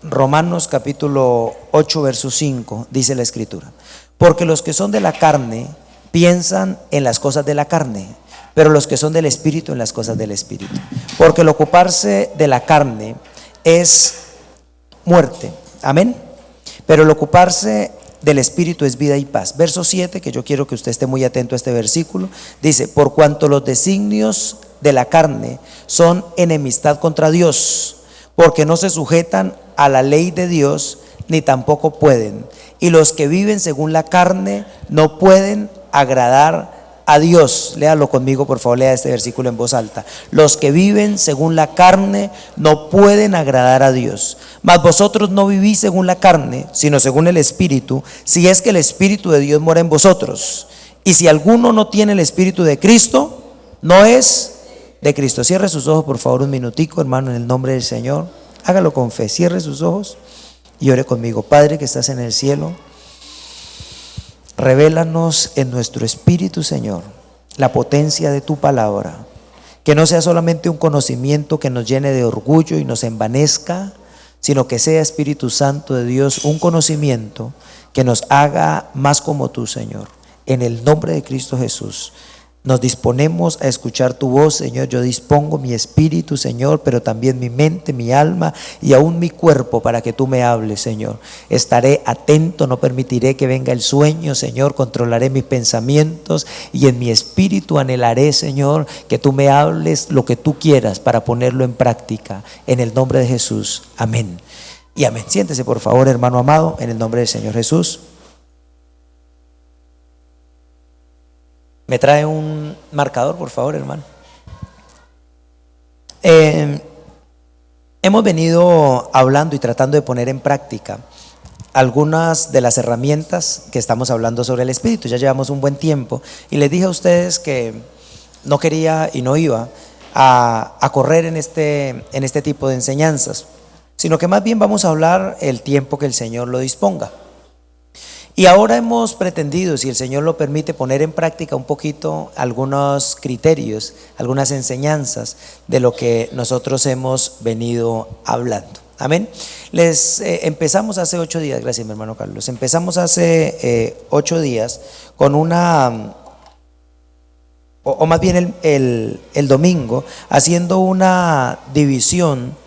Romanos capítulo 8, verso 5, dice la Escritura: porque los que son de la carne piensan en las cosas de la carne, pero los que son del Espíritu en las cosas del Espíritu. Porque el ocuparse de la carne es muerte, amén, pero el ocuparse del Espíritu es vida y paz. Verso 7, que yo quiero que usted esté muy atento a este versículo, dice: por cuanto los designios de la carne son enemistad contra Dios, porque no se sujetan a la ley de Dios, ni tampoco pueden. Y los que viven según la carne no pueden agradar a Dios. Léalo conmigo, por favor, lea este versículo en voz alta. Los que viven según la carne no pueden agradar a Dios. Mas vosotros no vivís según la carne, sino según el Espíritu, si es que el Espíritu de Dios mora en vosotros. Y si alguno no tiene el Espíritu de Cristo, no es de Cristo. Cierre sus ojos, por favor, un minutico, hermano, en el nombre del Señor. Hágalo con fe, cierre sus ojos y ore conmigo. Padre que estás en el cielo, revélanos en nuestro espíritu, Señor, la potencia de tu palabra. Que no sea solamente un conocimiento que nos llene de orgullo y nos envanezca, sino que sea, Espíritu Santo de Dios, un conocimiento que nos haga más como tú, Señor. En el nombre de Cristo Jesús nos disponemos a escuchar tu voz, Señor. Yo dispongo mi espíritu, Señor, pero también mi mente, mi alma y aún mi cuerpo para que tú me hables, Señor. Estaré atento, no permitiré que venga el sueño, Señor. Controlaré mis pensamientos y en mi espíritu anhelaré, Señor, que tú me hables lo que tú quieras para ponerlo en práctica. En el nombre de Jesús, amén y amén. Siéntese, por favor, hermano amado, en el nombre del Señor Jesús. ¿Me trae un marcador, por favor, hermano? Hemos venido hablando y tratando de poner en práctica algunas de las herramientas que estamos hablando sobre el Espíritu. Ya llevamos un buen tiempo y les dije a ustedes que no quería y no iba a correr en este tipo de enseñanzas, sino que más bien vamos a hablar el tiempo que el Señor lo disponga. Y ahora hemos pretendido, si el Señor lo permite, poner en práctica un poquito algunos criterios, algunas enseñanzas de lo que nosotros hemos venido hablando. Amén. Empezamos hace 8 días, gracias mi hermano Carlos, empezamos hace 8 días con una, o más bien el domingo, haciendo una división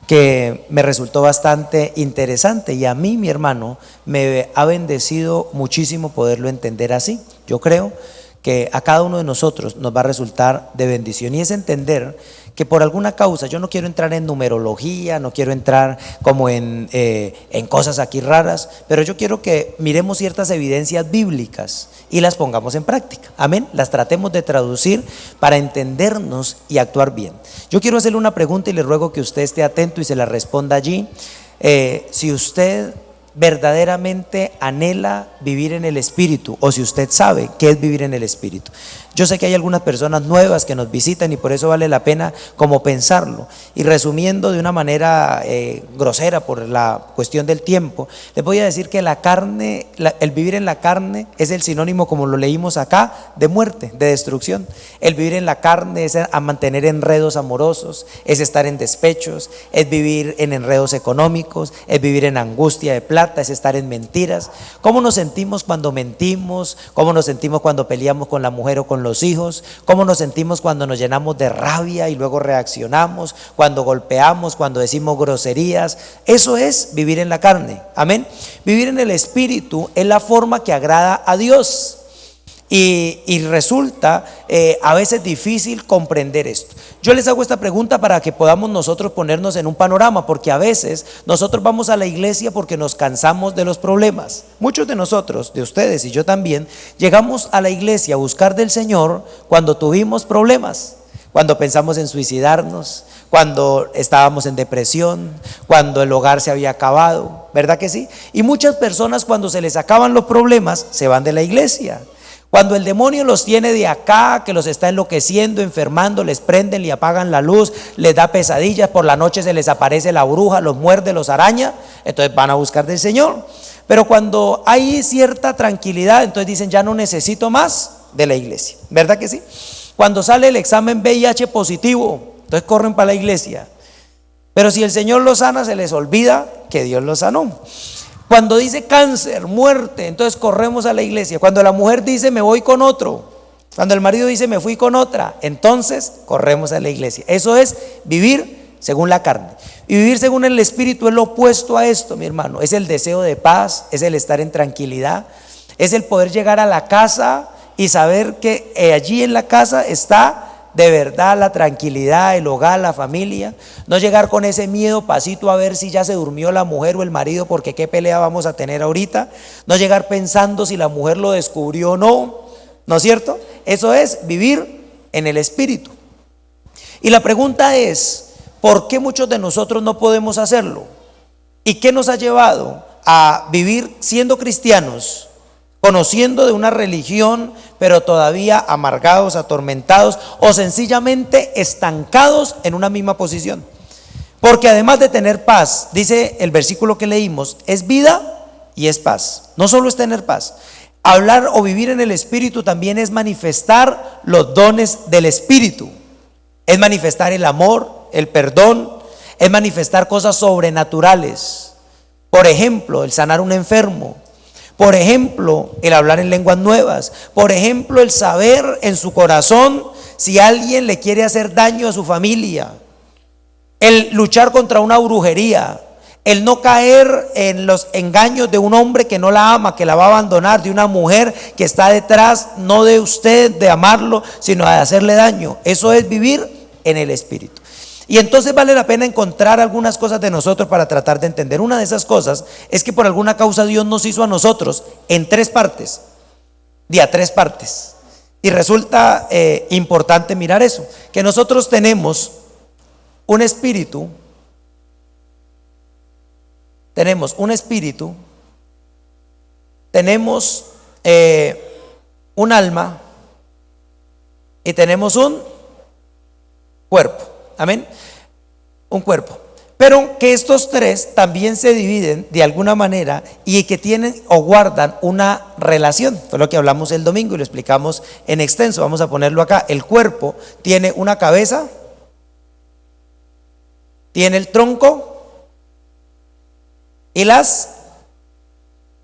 que me resultó bastante interesante, y a mí, mi hermano, me ha bendecido muchísimo poderlo entender así. Yo creo que a cada uno de nosotros nos va a resultar de bendición, y es entender que por alguna causa, yo no quiero entrar en numerología, no quiero entrar como en cosas aquí raras, pero yo quiero que miremos ciertas evidencias bíblicas y las pongamos en práctica, amén, las tratemos de traducir para entendernos y actuar bien. Yo quiero hacerle una pregunta y le ruego que usted esté atento y se la responda allí. Si usted verdaderamente anhela vivir en el Espíritu, o si usted sabe qué es vivir en el Espíritu. Yo sé que hay algunas personas nuevas que nos visitan y por eso vale la pena como pensarlo. Y resumiendo de una manera grosera por la cuestión del tiempo, les voy a decir que la carne, el vivir en la carne es el sinónimo, como lo leímos acá, de muerte, de destrucción. El vivir en la carne es a mantener enredos amorosos, es estar en despechos, es vivir en enredos económicos, es vivir en angustia de plata, es estar en mentiras. ¿Cómo nos sentimos cuando mentimos? ¿Cómo nos sentimos cuando peleamos con la mujer o con los hijos? ¿Cómo nos sentimos cuando nos llenamos de rabia y luego reaccionamos? Cuando golpeamos, cuando decimos groserías. Eso es vivir en la carne, amén. Vivir en el Espíritu es la forma que agrada a Dios. Y resulta a veces difícil comprender esto. Yo les hago esta pregunta para que podamos nosotros ponernos en un panorama, porque a veces nosotros vamos a la iglesia porque nos cansamos de los problemas. Muchos de nosotros, de ustedes y yo también, llegamos a la iglesia a buscar del Señor cuando tuvimos problemas, cuando pensamos en suicidarnos, cuando estábamos en depresión, cuando el hogar se había acabado, ¿verdad que sí? Y muchas personas, cuando se les acaban los problemas, se van de la iglesia. Cuando el demonio los tiene de acá, que los está enloqueciendo, enfermando, les prenden, le apagan la luz, les da pesadillas, por la noche se les aparece la bruja, los muerde, los araña, entonces van a buscar del Señor. Pero cuando hay cierta tranquilidad, entonces dicen, ya no necesito más de la iglesia, ¿verdad que sí? Cuando sale el examen VIH positivo, entonces corren para la iglesia. Pero si el Señor los sana, se les olvida que Dios lo sanó. Cuando dice cáncer, muerte, entonces corremos a la iglesia. Cuando la mujer dice me voy con otro, cuando el marido dice me fui con otra, entonces corremos a la iglesia. Eso es vivir según la carne. Y vivir según el Espíritu es lo opuesto a esto, mi hermano. Es el deseo de paz, es el estar en tranquilidad, es el poder llegar a la casa y saber que allí en la casa está de verdad la tranquilidad, el hogar, la familia. No llegar con ese miedo pasito a ver si ya se durmió la mujer o el marido, porque qué pelea vamos a tener ahorita. No llegar pensando si la mujer lo descubrió o no, ¿no es cierto? Eso es vivir en el Espíritu. Y la pregunta es, ¿por qué muchos de nosotros no podemos hacerlo? ¿Y qué nos ha llevado a vivir siendo cristianos, conociendo de una religión, pero todavía amargados, atormentados o sencillamente estancados en una misma posición? Porque además de tener paz, dice el versículo que leímos, es vida y es paz. No solo es tener paz. Hablar o vivir en el Espíritu también es manifestar los dones del Espíritu. Es manifestar el amor, el perdón, es manifestar cosas sobrenaturales. Por ejemplo, el sanar a un enfermo. Por ejemplo, el hablar en lenguas nuevas. Por ejemplo, el saber en su corazón si alguien le quiere hacer daño a su familia. El luchar contra una brujería. El no caer en los engaños de un hombre que no la ama, que la va a abandonar, de una mujer que está detrás, no de usted, de amarlo, sino de hacerle daño. Eso es vivir en el Espíritu. Y entonces vale la pena encontrar algunas cosas de nosotros para tratar de entender. Una de esas cosas es que por alguna causa Dios nos hizo a nosotros en tres partes, de a tres partes. Y resulta importante mirar eso, que nosotros tenemos un espíritu, tenemos un alma y tenemos un cuerpo. Amén. Un cuerpo. Pero que estos tres también se dividen de alguna manera y que tienen o guardan una relación. Fue lo que hablamos el domingo y lo explicamos en extenso. Vamos a ponerlo acá. El cuerpo tiene una cabeza, tiene el tronco y las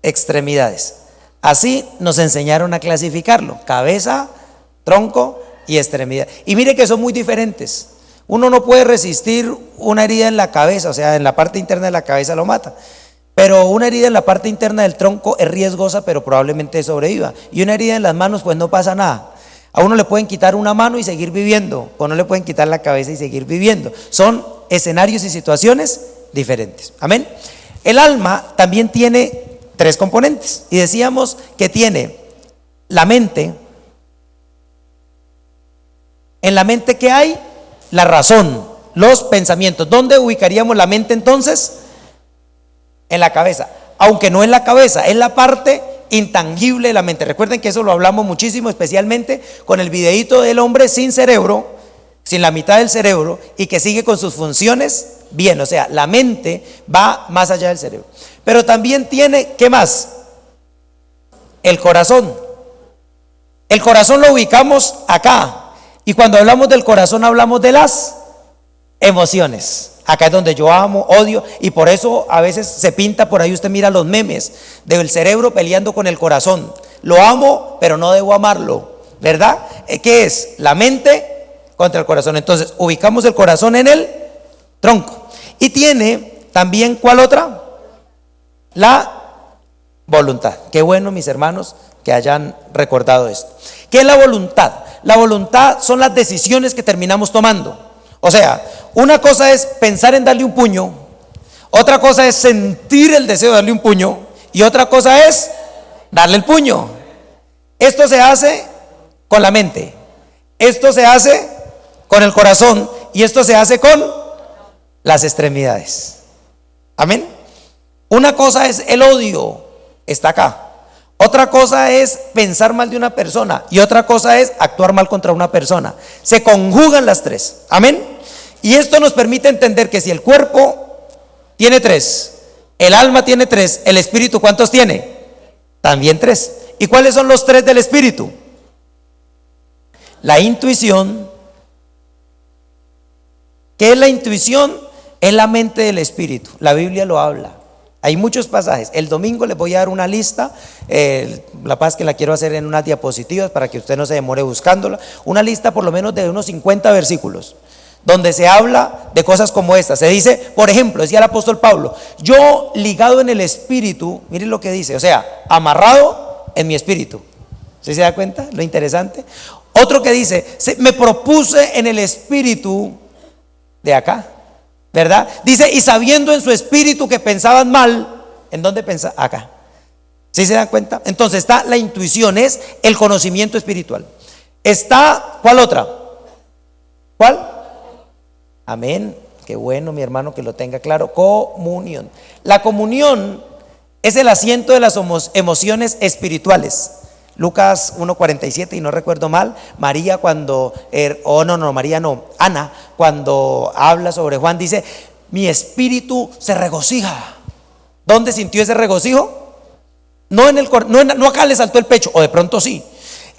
extremidades. Así nos enseñaron a clasificarlo: cabeza, tronco y extremidad. Y mire que son muy diferentes. Uno no puede resistir una herida en la cabeza, o sea, en la parte interna de la cabeza lo mata. Pero una herida en la parte interna del tronco es riesgosa, pero probablemente sobreviva. Y una herida en las manos, pues no pasa nada. A uno le pueden quitar una mano y seguir viviendo, o no le pueden quitar la cabeza y seguir viviendo. Son escenarios y situaciones diferentes. Amén. El alma también tiene tres componentes. Y decíamos que tiene la mente. En la mente, ¿qué hay? La razón, los pensamientos. ¿Dónde ubicaríamos la mente entonces? En la cabeza. Aunque no en la cabeza, es la parte intangible de la mente. Recuerden que eso lo hablamos muchísimo, especialmente con el videíto del hombre sin cerebro, sin la mitad del cerebro, y que sigue con sus funciones bien. O sea, la mente va más allá del cerebro. Pero también tiene, ¿qué más? El corazón. El corazón lo ubicamos acá. Y cuando hablamos del corazón hablamos de las emociones. Acá es donde yo amo, odio, y por eso a veces se pinta por ahí, usted mira los memes del cerebro peleando con el corazón. Lo amo, pero no debo amarlo, ¿verdad? ¿Qué es? La mente contra el corazón. Entonces ubicamos el corazón en el tronco. Y tiene también, ¿cuál otra? La voluntad. Qué bueno, mis hermanos, que hayan recordado esto. ¿Qué es la voluntad? La voluntad son las decisiones que terminamos tomando. O sea, una cosa es pensar en darle un puño, otra cosa es sentir el deseo de darle un puño, y otra cosa es darle el puño. Esto se hace con la mente, esto se hace con el corazón, y esto se hace con las extremidades. Amén. Una cosa es el odio, está acá. Otra cosa es pensar mal de una persona y otra cosa es actuar mal contra una persona. Se conjugan las tres. Amén. Y esto nos permite entender que si el cuerpo tiene tres, el alma tiene tres, el espíritu, ¿cuántos tiene? También tres. ¿Y cuáles son los tres del espíritu? La intuición. ¿Qué es la intuición? Es la mente del espíritu. La Biblia lo habla. Hay muchos pasajes. El domingo les voy a dar una lista, la paz que la quiero hacer en unas diapositivas para que usted no se demore buscándola. Una lista por lo menos de unos 50 versículos, donde se habla de cosas como estas. Se dice, por ejemplo, decía el apóstol Pablo, yo ligado en el espíritu, miren lo que dice, o sea, amarrado en mi espíritu. ¿Sí se da cuenta? Lo interesante. Otro que dice, me propuse en el espíritu de acá, ¿verdad? Dice, y sabiendo en su espíritu que pensaban mal, ¿en dónde pensaban? Acá. ¿Sí se dan cuenta? Entonces está la intuición, es el conocimiento espiritual. Está, ¿cuál otra? ¿Cuál? Amén. Qué bueno, mi hermano, que lo tenga claro. Comunión. La comunión es el asiento de las emociones espirituales. Lucas 1:47, y no recuerdo mal, María cuando, Ana, cuando habla sobre Juan, dice, mi espíritu se regocija. ¿Dónde sintió ese regocijo? No acá le saltó el pecho, o de pronto sí.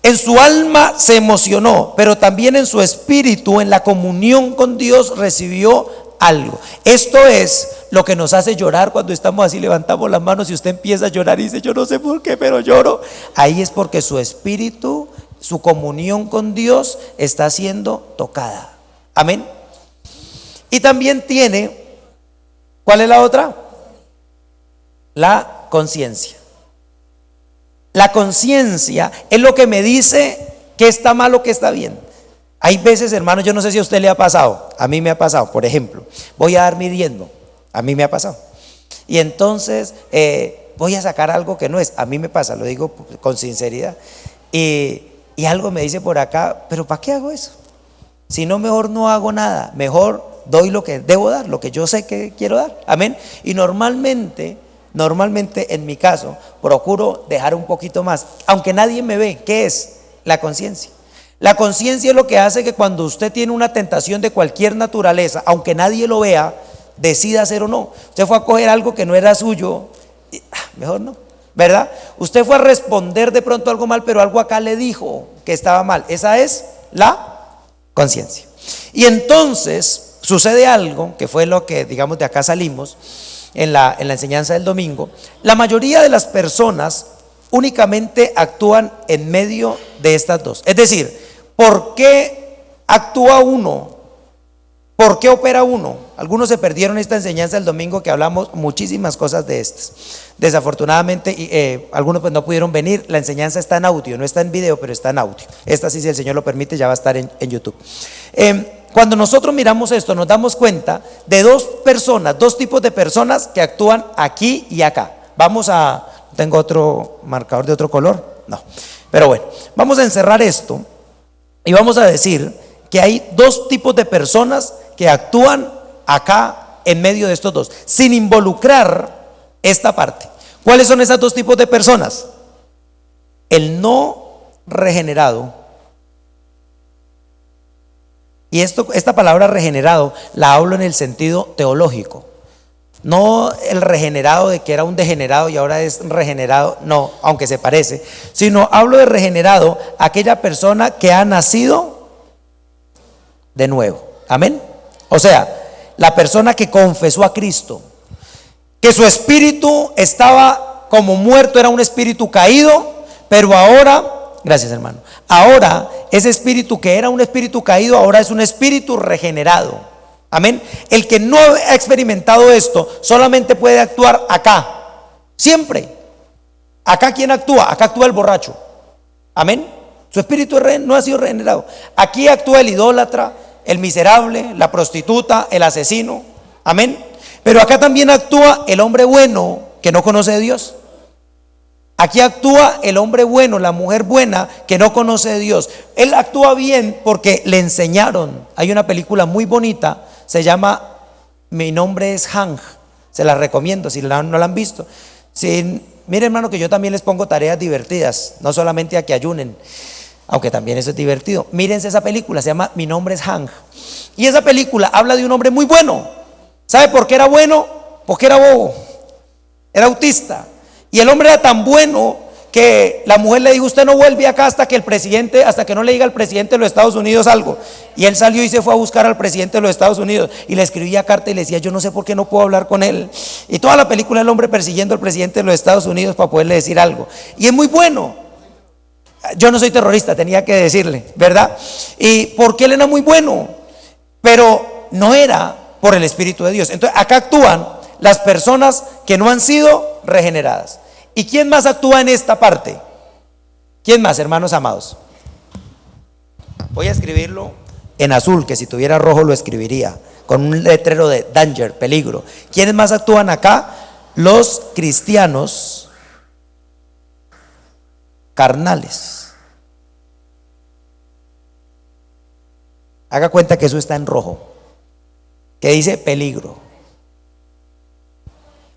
En su alma se emocionó, pero también en su espíritu, en la comunión con Dios, recibió algo. Esto es lo que nos hace llorar cuando estamos así, levantamos las manos y usted empieza a llorar y dice, yo no sé por qué, pero lloro. Ahí es porque su espíritu, su comunión con Dios está siendo tocada. Amén. Y también tiene, ¿cuál es la otra? La conciencia. La conciencia es lo que me dice que está mal o que está bien. Hay veces, hermanos, yo no sé si a usted le ha pasado, a mí me ha pasado, por ejemplo, voy a dar mi diezmo, a mí me ha pasado, y entonces voy a sacar algo que no es, a mí me pasa, lo digo con sinceridad, y algo me dice por acá, pero ¿para qué hago eso? Si no, mejor no hago nada, mejor doy lo que debo dar, lo que yo sé que quiero dar, amén. Y normalmente en mi caso, procuro dejar un poquito más, aunque nadie me ve. ¿Qué es? La conciencia. La conciencia es lo que hace que cuando usted tiene una tentación de cualquier naturaleza, aunque nadie lo vea, decida hacer o no. Usted fue a coger algo que no era suyo, mejor no, ¿verdad? Usted fue a responder de pronto algo mal, pero algo acá le dijo que estaba mal. Esa es la conciencia. Y entonces sucede algo, que fue lo que, digamos, de acá salimos en la enseñanza del domingo. La mayoría de las personas únicamente actúan en medio de estas dos. Es decir, ¿por qué actúa uno? ¿Por qué opera uno? Algunos se perdieron esta enseñanza del domingo, que hablamos muchísimas cosas de estas. Desafortunadamente, algunos pues no pudieron venir. La enseñanza está en audio, no está en video, pero está en audio. Esta, si el Señor lo permite, ya va a estar en YouTube. Cuando nosotros miramos esto, nos damos cuenta de dos tipos de personas que actúan aquí y acá. ¿Tengo otro marcador de otro color? No. Pero bueno, vamos a encerrar esto y vamos a decir que hay dos tipos de personas que actúan acá en medio de estos dos, sin involucrar esta parte. ¿Cuáles son esos dos tipos de personas? El no regenerado. Y esta palabra regenerado la hablo en el sentido teológico. No el regenerado de que era un degenerado y ahora es regenerado, no, aunque se parece, sino hablo de regenerado, aquella persona que ha nacido de nuevo. Amén. O sea, la persona que confesó a Cristo, que su espíritu estaba como muerto, era un espíritu caído, pero ahora, gracias hermano, ahora ese espíritu que era un espíritu caído, ahora es un espíritu regenerado. Amén. El que no ha experimentado esto solamente puede actuar acá, siempre. Acá, ¿quién actúa? Acá actúa el borracho. Amén. Su espíritu no ha sido regenerado. Aquí actúa el idólatra, el miserable, la prostituta, el asesino. Amén. Pero acá también actúa el hombre bueno que no conoce a Dios. Aquí actúa el hombre bueno, la mujer buena que no conoce a Dios. Él actúa bien porque le enseñaron. Hay una película muy bonita, se llama Mi nombre es Hank. Se la recomiendo si no la han visto. Mire hermano, que yo también les pongo tareas divertidas, no solamente a que ayunen, aunque también eso es divertido. Mírense esa película, se llama Mi nombre es Hank. Y esa película habla de un hombre muy bueno. ¿Sabe por qué era bueno? Porque era bobo, era autista. Y el hombre era tan bueno que la mujer le dijo: usted no vuelve acá hasta que hasta que no le diga al presidente de los Estados Unidos algo. Y él salió y se fue a buscar al presidente de los Estados Unidos y le escribía carta y le decía: yo no sé por qué no puedo hablar con él. Y toda la película el hombre persiguiendo al presidente de los Estados Unidos para poderle decir algo. Y es muy bueno. Yo no soy terrorista, tenía que decirle, ¿verdad? Y porque él era muy bueno, pero no era por el Espíritu de Dios. Entonces acá actúan las personas que no han sido regeneradas. ¿Y quién más actúa en esta parte? ¿Quién más, hermanos amados? Voy a escribirlo en azul, que si tuviera rojo lo escribiría, con un letrero de danger, peligro. ¿Quiénes más actúan acá? Los cristianos carnales. Haga cuenta que eso está en rojo, que dice peligro.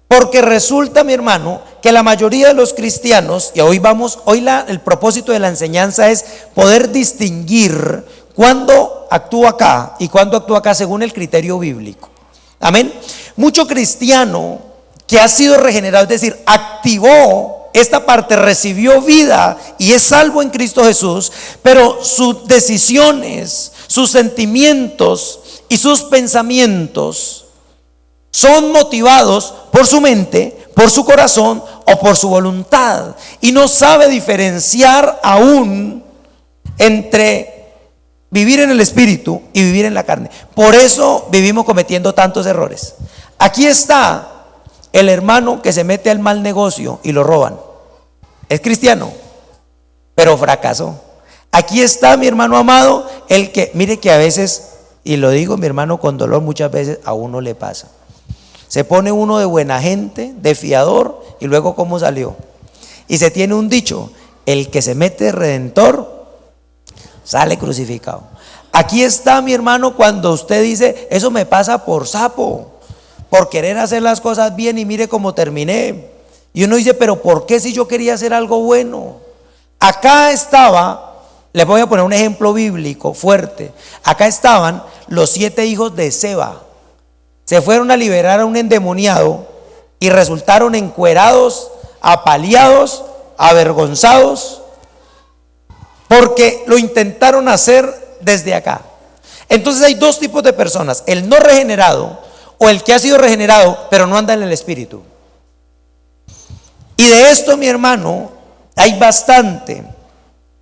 Porque resulta, mi hermano, que la mayoría de los cristianos, y el propósito de la enseñanza es poder distinguir cuándo actúa acá y cuándo actúa acá según el criterio bíblico. Amén. Mucho cristiano que ha sido regenerado, es decir, activó esta parte, recibió vida y es salvo en Cristo Jesús, pero sus decisiones, sus sentimientos y sus pensamientos son motivados por su mente, por su corazón o por su voluntad, y no sabe diferenciar aún entre vivir en el espíritu y vivir en la carne. Por eso vivimos cometiendo tantos errores. Aquí está el hermano que se mete al mal negocio y lo roban. Es cristiano, pero fracasó. Aquí está, mi hermano amado, el que, mire que a veces, y lo digo, mi hermano, con dolor, muchas veces a uno le pasa. Se pone uno de buena gente, de fiador, y luego ¿cómo salió? Y se tiene un dicho: el que se mete redentor sale crucificado. Aquí está, mi hermano, cuando usted dice: eso me pasa por sapo, por querer hacer las cosas bien, y mire cómo terminé. Y uno dice: pero ¿por qué si yo quería hacer algo bueno? Acá estaba, les voy a poner un ejemplo bíblico fuerte. Acá estaban los 7 hijos de Seba. Se fueron a liberar a un endemoniado y resultaron encuerados, apaleados, avergonzados, porque lo intentaron hacer desde acá. Entonces hay dos tipos de personas: el no regenerado o el que ha sido regenerado pero no anda en el espíritu. Y de esto, mi hermano, hay bastante,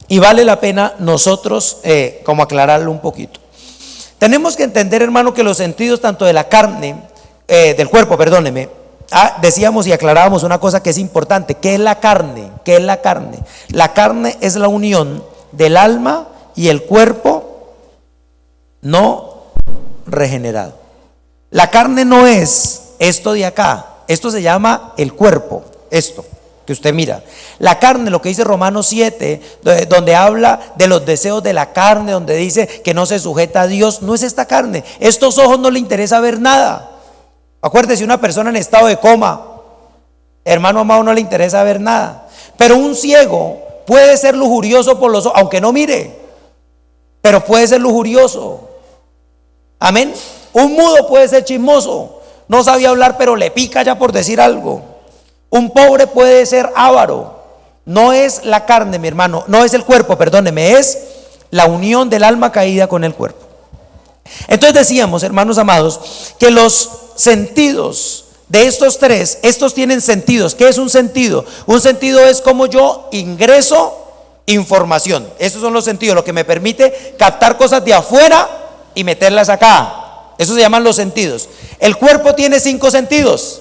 y vale la pena nosotros como aclararlo un poquito. Tenemos que entender, hermano, que los sentidos tanto de la carne, del cuerpo, perdóneme, decíamos y aclarábamos una cosa que es importante. ¿Qué es la carne? ¿Qué es la carne? La carne es la unión del alma y el cuerpo no regenerado. La carne no es esto de acá, esto se llama el cuerpo, esto que usted mira. La carne, lo que dice Romanos 7, donde habla de los deseos de la carne, donde dice que no se sujeta a Dios, no es esta carne. Estos ojos no le interesa ver nada. Acuérdese, una persona en estado de coma, hermano amado, no le interesa ver nada. Pero un ciego puede ser lujurioso por los ojos, aunque no mire, pero puede ser lujurioso. Amén. Un mudo puede ser chismoso, no sabía hablar pero le pica ya por decir algo. Un pobre puede ser avaro. No es la carne, mi hermano, no es el cuerpo, perdóneme, es la unión del alma caída con el cuerpo. Entonces decíamos, hermanos amados, que los sentidos de estos tres, estos tienen sentidos. ¿Qué es un sentido? Un sentido es como yo ingreso información. Esos son los sentidos, lo que me permite captar cosas de afuera y meterlas acá. Eso se llaman los sentidos. El cuerpo tiene 5 sentidos.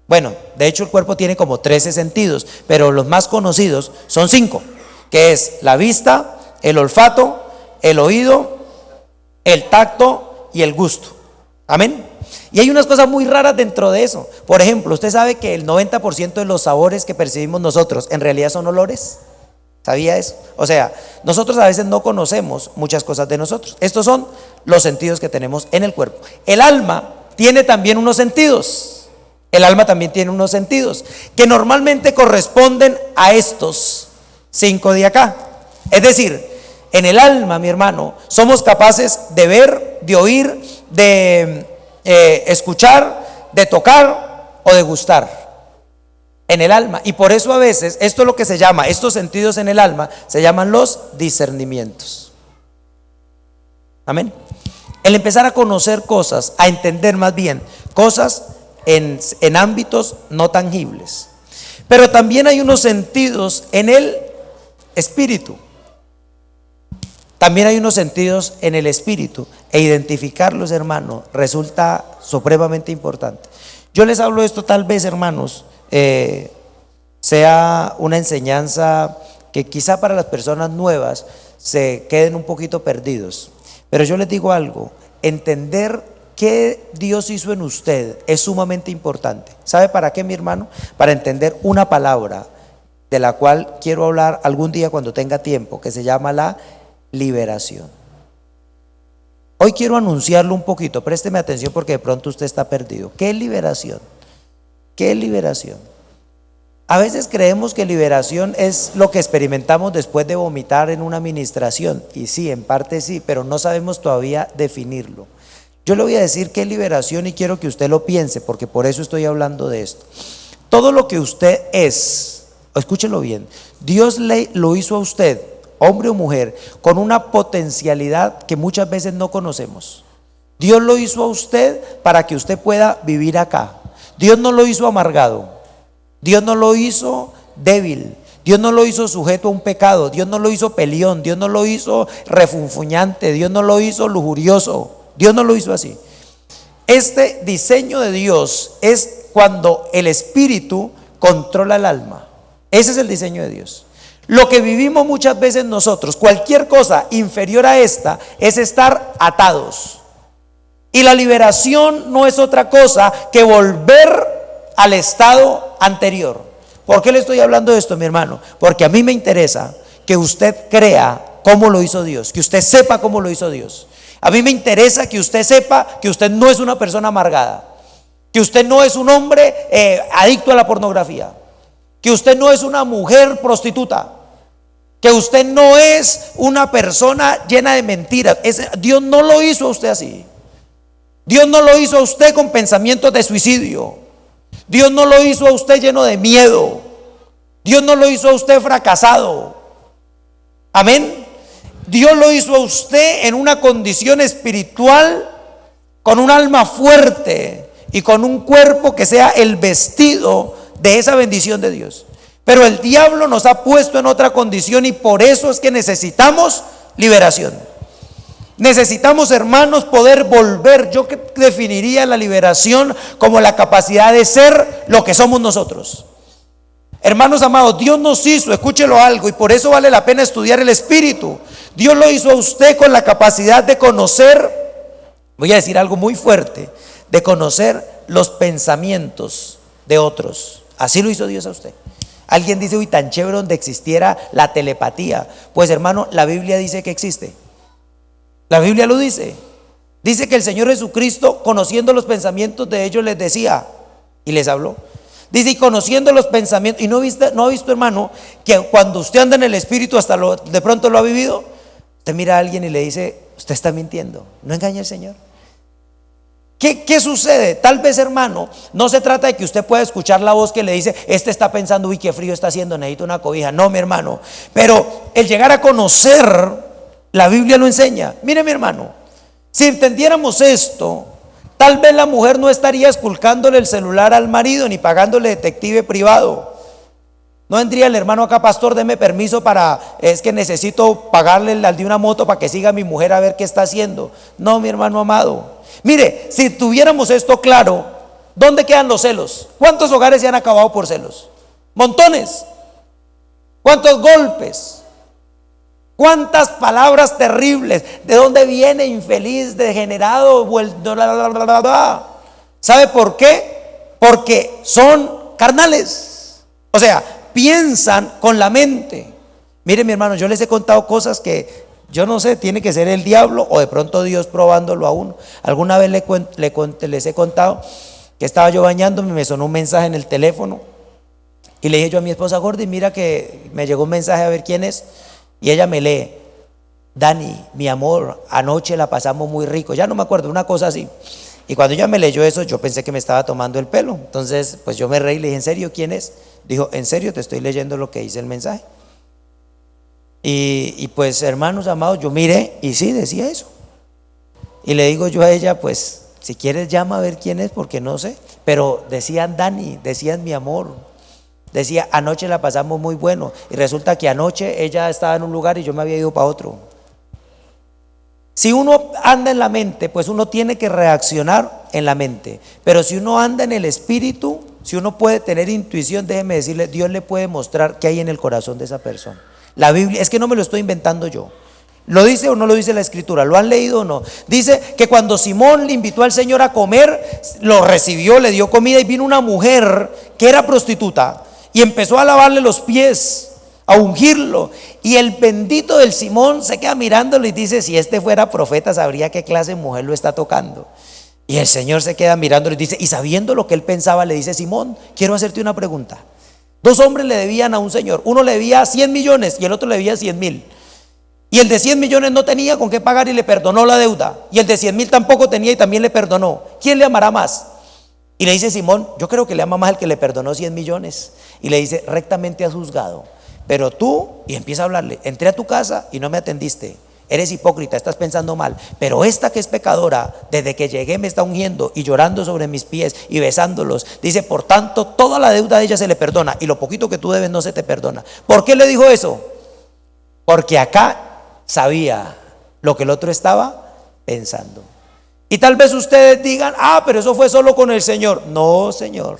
Bueno, de hecho el cuerpo tiene como 13 sentidos, pero los más conocidos son 5, que es la vista, el olfato, el oído, el tacto y el gusto. Amén. Y hay unas cosas muy raras dentro de eso. Por ejemplo, usted sabe que el 90% de los sabores que percibimos nosotros en realidad son olores. ¿Sabía eso? O sea, nosotros a veces no conocemos muchas cosas de nosotros. Estos son los sentidos que tenemos en el cuerpo. El alma tiene también unos sentidos. El alma también tiene unos sentidos que normalmente corresponden a estos 5 de acá. Es decir, en el alma, mi hermano, somos capaces de ver, de oír, de escuchar, de tocar o de gustar. en el alma. Y por eso a veces, esto es lo que se llama, estos sentidos en el alma, se llaman los discernimientos. Amén. El empezar a conocer cosas, a entender más bien cosas en ámbitos no tangibles. Pero también hay unos sentidos en el espíritu. También hay unos sentidos en el espíritu. E identificarlos, hermanos, resulta supremamente importante. Yo les hablo esto tal vez, hermanos, sea una enseñanza que quizá para las personas nuevas se queden un poquito perdidos. Pero yo les digo algo, entender qué Dios hizo en usted es sumamente importante. ¿Sabe para qué, mi hermano? Para entender una palabra de la cual quiero hablar algún día cuando tenga tiempo, que se llama la liberación. Hoy quiero anunciarlo un poquito, présteme atención porque de pronto usted está perdido. ¿Qué es liberación? ¿Qué es liberación? A veces creemos que liberación es lo que experimentamos después de vomitar en una administración, y sí, en parte sí, pero no sabemos todavía definirlo. Yo le voy a decir qué es liberación y quiero que usted lo piense, porque por eso estoy hablando de esto. Todo lo que usted es, escúchelo bien, Dios lo hizo a usted, hombre o mujer, con una potencialidad que muchas veces no conocemos. Dios lo hizo a usted para que usted pueda vivir acá. Dios no lo hizo amargado. Dios no lo hizo débil, Dios no lo hizo sujeto a un pecado, Dios no lo hizo peleón, Dios no lo hizo refunfuñante, Dios no lo hizo lujurioso, Dios no lo hizo así. Este diseño de Dios es cuando el espíritu controla el alma. Ese es el diseño de Dios. Lo que vivimos muchas veces nosotros, cualquier cosa inferior a esta, es estar atados. Y la liberación no es otra cosa que volver al estado anterior. ¿Por qué le estoy hablando de esto, mi hermano? Porque a mí me interesa que usted crea cómo lo hizo Dios, que usted sepa cómo lo hizo Dios. A mí me interesa que usted sepa que usted no es una persona amargada, que usted no es un hombre adicto a la pornografía, que usted no es una mujer prostituta, que usted no es una persona llena de mentiras. Dios no lo hizo a usted así. Dios no lo hizo a usted con pensamientos de suicidio. Dios no lo hizo a usted lleno de miedo. Dios no lo hizo a usted fracasado. Amén. Dios lo hizo a usted en una condición espiritual, con un alma fuerte y con un cuerpo que sea el vestido de esa bendición de Dios. Pero el diablo nos ha puesto en otra condición y por eso es que necesitamos liberación. Necesitamos, hermanos, poder volver. Yo definiría la liberación como la capacidad de ser lo que somos nosotros. Hermanos amados, Dios nos hizo, escúchelo algo, y por eso vale la pena estudiar el espíritu. Dios lo hizo a usted con la capacidad de conocer, voy a decir algo muy fuerte, de conocer los pensamientos de otros. Así lo hizo Dios a usted. Alguien dice, uy, tan chévere donde existiera la telepatía. Pues hermano, la Biblia dice que existe. La Biblia lo dice. Dice que el Señor Jesucristo, conociendo los pensamientos de ellos, les decía y les habló. Dice, y conociendo los pensamientos, y no ha visto, hermano, que cuando usted anda en el Espíritu, hasta de pronto lo ha vivido. Usted mira a alguien y le dice, usted está mintiendo, no engaña al Señor. ¿Qué sucede? Tal vez, hermano, no se trata de que usted pueda escuchar la voz que le dice, este está pensando, uy, qué frío está haciendo, necesito una cobija. No, mi hermano, pero el llegar a conocer, la Biblia lo enseña. Mire, mi hermano, si entendiéramos esto, tal vez la mujer no estaría esculcándole el celular al marido ni pagándole detective privado. No vendría el hermano acá, pastor, deme permiso es que necesito pagarle al de una moto para que siga a mi mujer a ver qué está haciendo. No, mi hermano amado. Mire, si tuviéramos esto claro, ¿dónde quedan los celos? ¿Cuántos hogares se han acabado por celos? Montones. ¿Cuántos golpes? ¿Cuántas palabras terribles? ¿De dónde viene infeliz, degenerado? ¿Sabe por qué? Porque son carnales. O sea, piensan con la mente. Mire, mi hermano, yo les he contado cosas que yo no sé, tiene que ser el diablo o de pronto Dios probándolo a uno. Alguna vez les he contado que estaba yo bañándome y me sonó un mensaje en el teléfono y le dije yo a mi esposa, Gordy, mira que me llegó un mensaje, a ver quién es. Y ella me lee, Dani, mi amor, anoche la pasamos muy rico, ya no me acuerdo, una cosa así. Y cuando ella me leyó eso, yo pensé que me estaba tomando el pelo. Entonces, pues yo me reí y le dije, ¿en serio quién es? Dijo, ¿en serio te estoy leyendo lo que dice el mensaje? Y pues, hermanos amados, yo miré y sí, decía eso. Y le digo yo a ella, pues, si quieres llama a ver quién es, porque no sé. Pero decían Dani, decían mi amor. Decía, anoche la pasamos muy bueno. Y resulta que anoche ella estaba en un lugar y yo me había ido para otro. Si uno anda en la mente, pues uno tiene que reaccionar en la mente. Pero si uno anda en el espíritu, si uno puede tener intuición, déjeme decirle, Dios le puede mostrar qué hay en el corazón de esa persona. La Biblia, es que no me lo estoy inventando yo. ¿Lo dice o no lo dice la escritura? ¿Lo han leído o no? Dice que cuando Simón le invitó al Señor a comer, lo recibió, le dio comida y vino una mujer que era prostituta y empezó a lavarle los pies, a ungirlo. Y el bendito del Simón se queda mirándolo y dice, si este fuera profeta sabría qué clase de mujer lo está tocando. Y el Señor se queda mirándolo y dice, y sabiendo lo que él pensaba, le dice, Simón, quiero hacerte una pregunta. Dos hombres le debían a un señor, uno le debía 100 millones y el otro le debía 100,000. Y el de 100 millones no tenía con qué pagar y le perdonó la deuda. Y el de 100,000 tampoco tenía y también le perdonó. ¿Quién le amará más? Y le dice Simón, yo creo que le ama más el que le perdonó 100 millones. Y le dice, rectamente has juzgado. Pero tú, y empieza a hablarle, entré a tu casa y no me atendiste. Eres hipócrita, estás pensando mal. Pero esta que es pecadora, desde que llegué me está ungiendo y llorando sobre mis pies y besándolos. Dice, por tanto, toda la deuda de ella se le perdona y lo poquito que tú debes no se te perdona. ¿Por qué le dijo eso? Porque acá sabía lo que el otro estaba pensando. Y tal vez ustedes digan, pero eso fue solo con el Señor. No, Señor.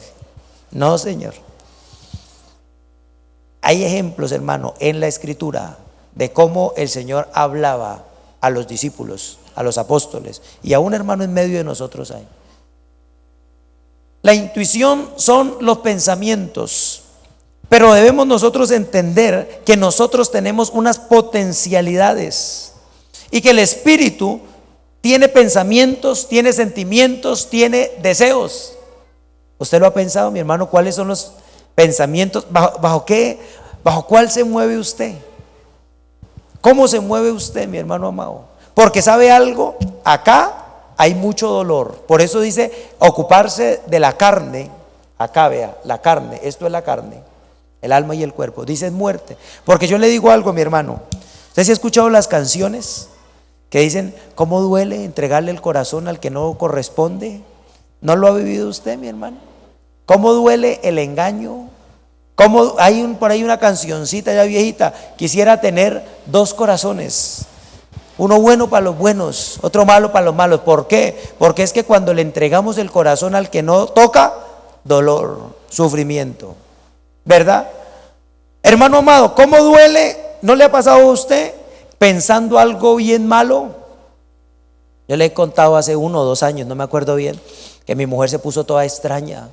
No, Señor. Hay ejemplos, hermano, en la Escritura de cómo el Señor hablaba a los discípulos, a los apóstoles y a un hermano en medio de nosotros hay. La intuición son los pensamientos, pero debemos nosotros entender que nosotros tenemos unas potencialidades y que el espíritu tiene pensamientos, tiene sentimientos, tiene deseos. ¿Usted lo ha pensado, mi hermano? ¿Cuáles son los pensamientos? ¿Bajo qué? ¿Bajo cuál se mueve usted? ¿Cómo se mueve usted, mi hermano amado? Porque ¿sabe algo? Acá hay mucho dolor. Por eso dice ocuparse de la carne. Acá vea, la carne, esto es la carne, el alma y el cuerpo. Dice muerte. Porque yo le digo algo, mi hermano. ¿Usted sí ha escuchado las canciones que dicen cómo duele entregarle el corazón al que no corresponde? ¿No lo ha vivido usted, mi hermano? ¿Cómo duele el engaño? ¿Cómo hay por ahí una cancioncita ya viejita? Quisiera tener dos corazones, uno bueno para los buenos, otro malo para los malos. ¿Por qué? Porque es que cuando le entregamos el corazón al que no toca, dolor, sufrimiento, ¿verdad? Hermano amado, ¿cómo duele? ¿No le ha pasado a usted pensando algo bien malo? Yo le he contado hace 1 o 2 años, no me acuerdo bien, que mi mujer se puso toda extraña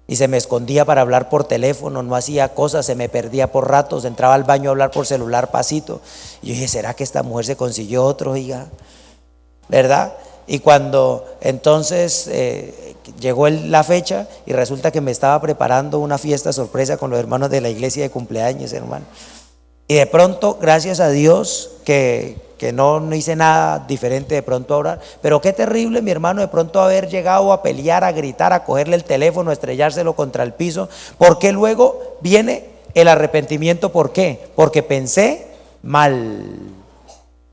y se me escondía para hablar por teléfono, no hacía cosas, se me perdía por ratos, entraba al baño a hablar por celular pasito. Y yo dije, ¿será que esta mujer se consiguió otro, hija? ¿Verdad? Y cuando entonces llegó la fecha y resulta que me estaba preparando una fiesta sorpresa con los hermanos de la iglesia de cumpleaños, hermano. Y de pronto, gracias a Dios que no hice nada diferente de pronto a orar. Pero qué terrible, mi hermano, de pronto haber llegado a pelear, a gritar, a cogerle el teléfono, a estrellárselo contra el piso. Porque luego viene el arrepentimiento. ¿Por qué? Porque pensé mal.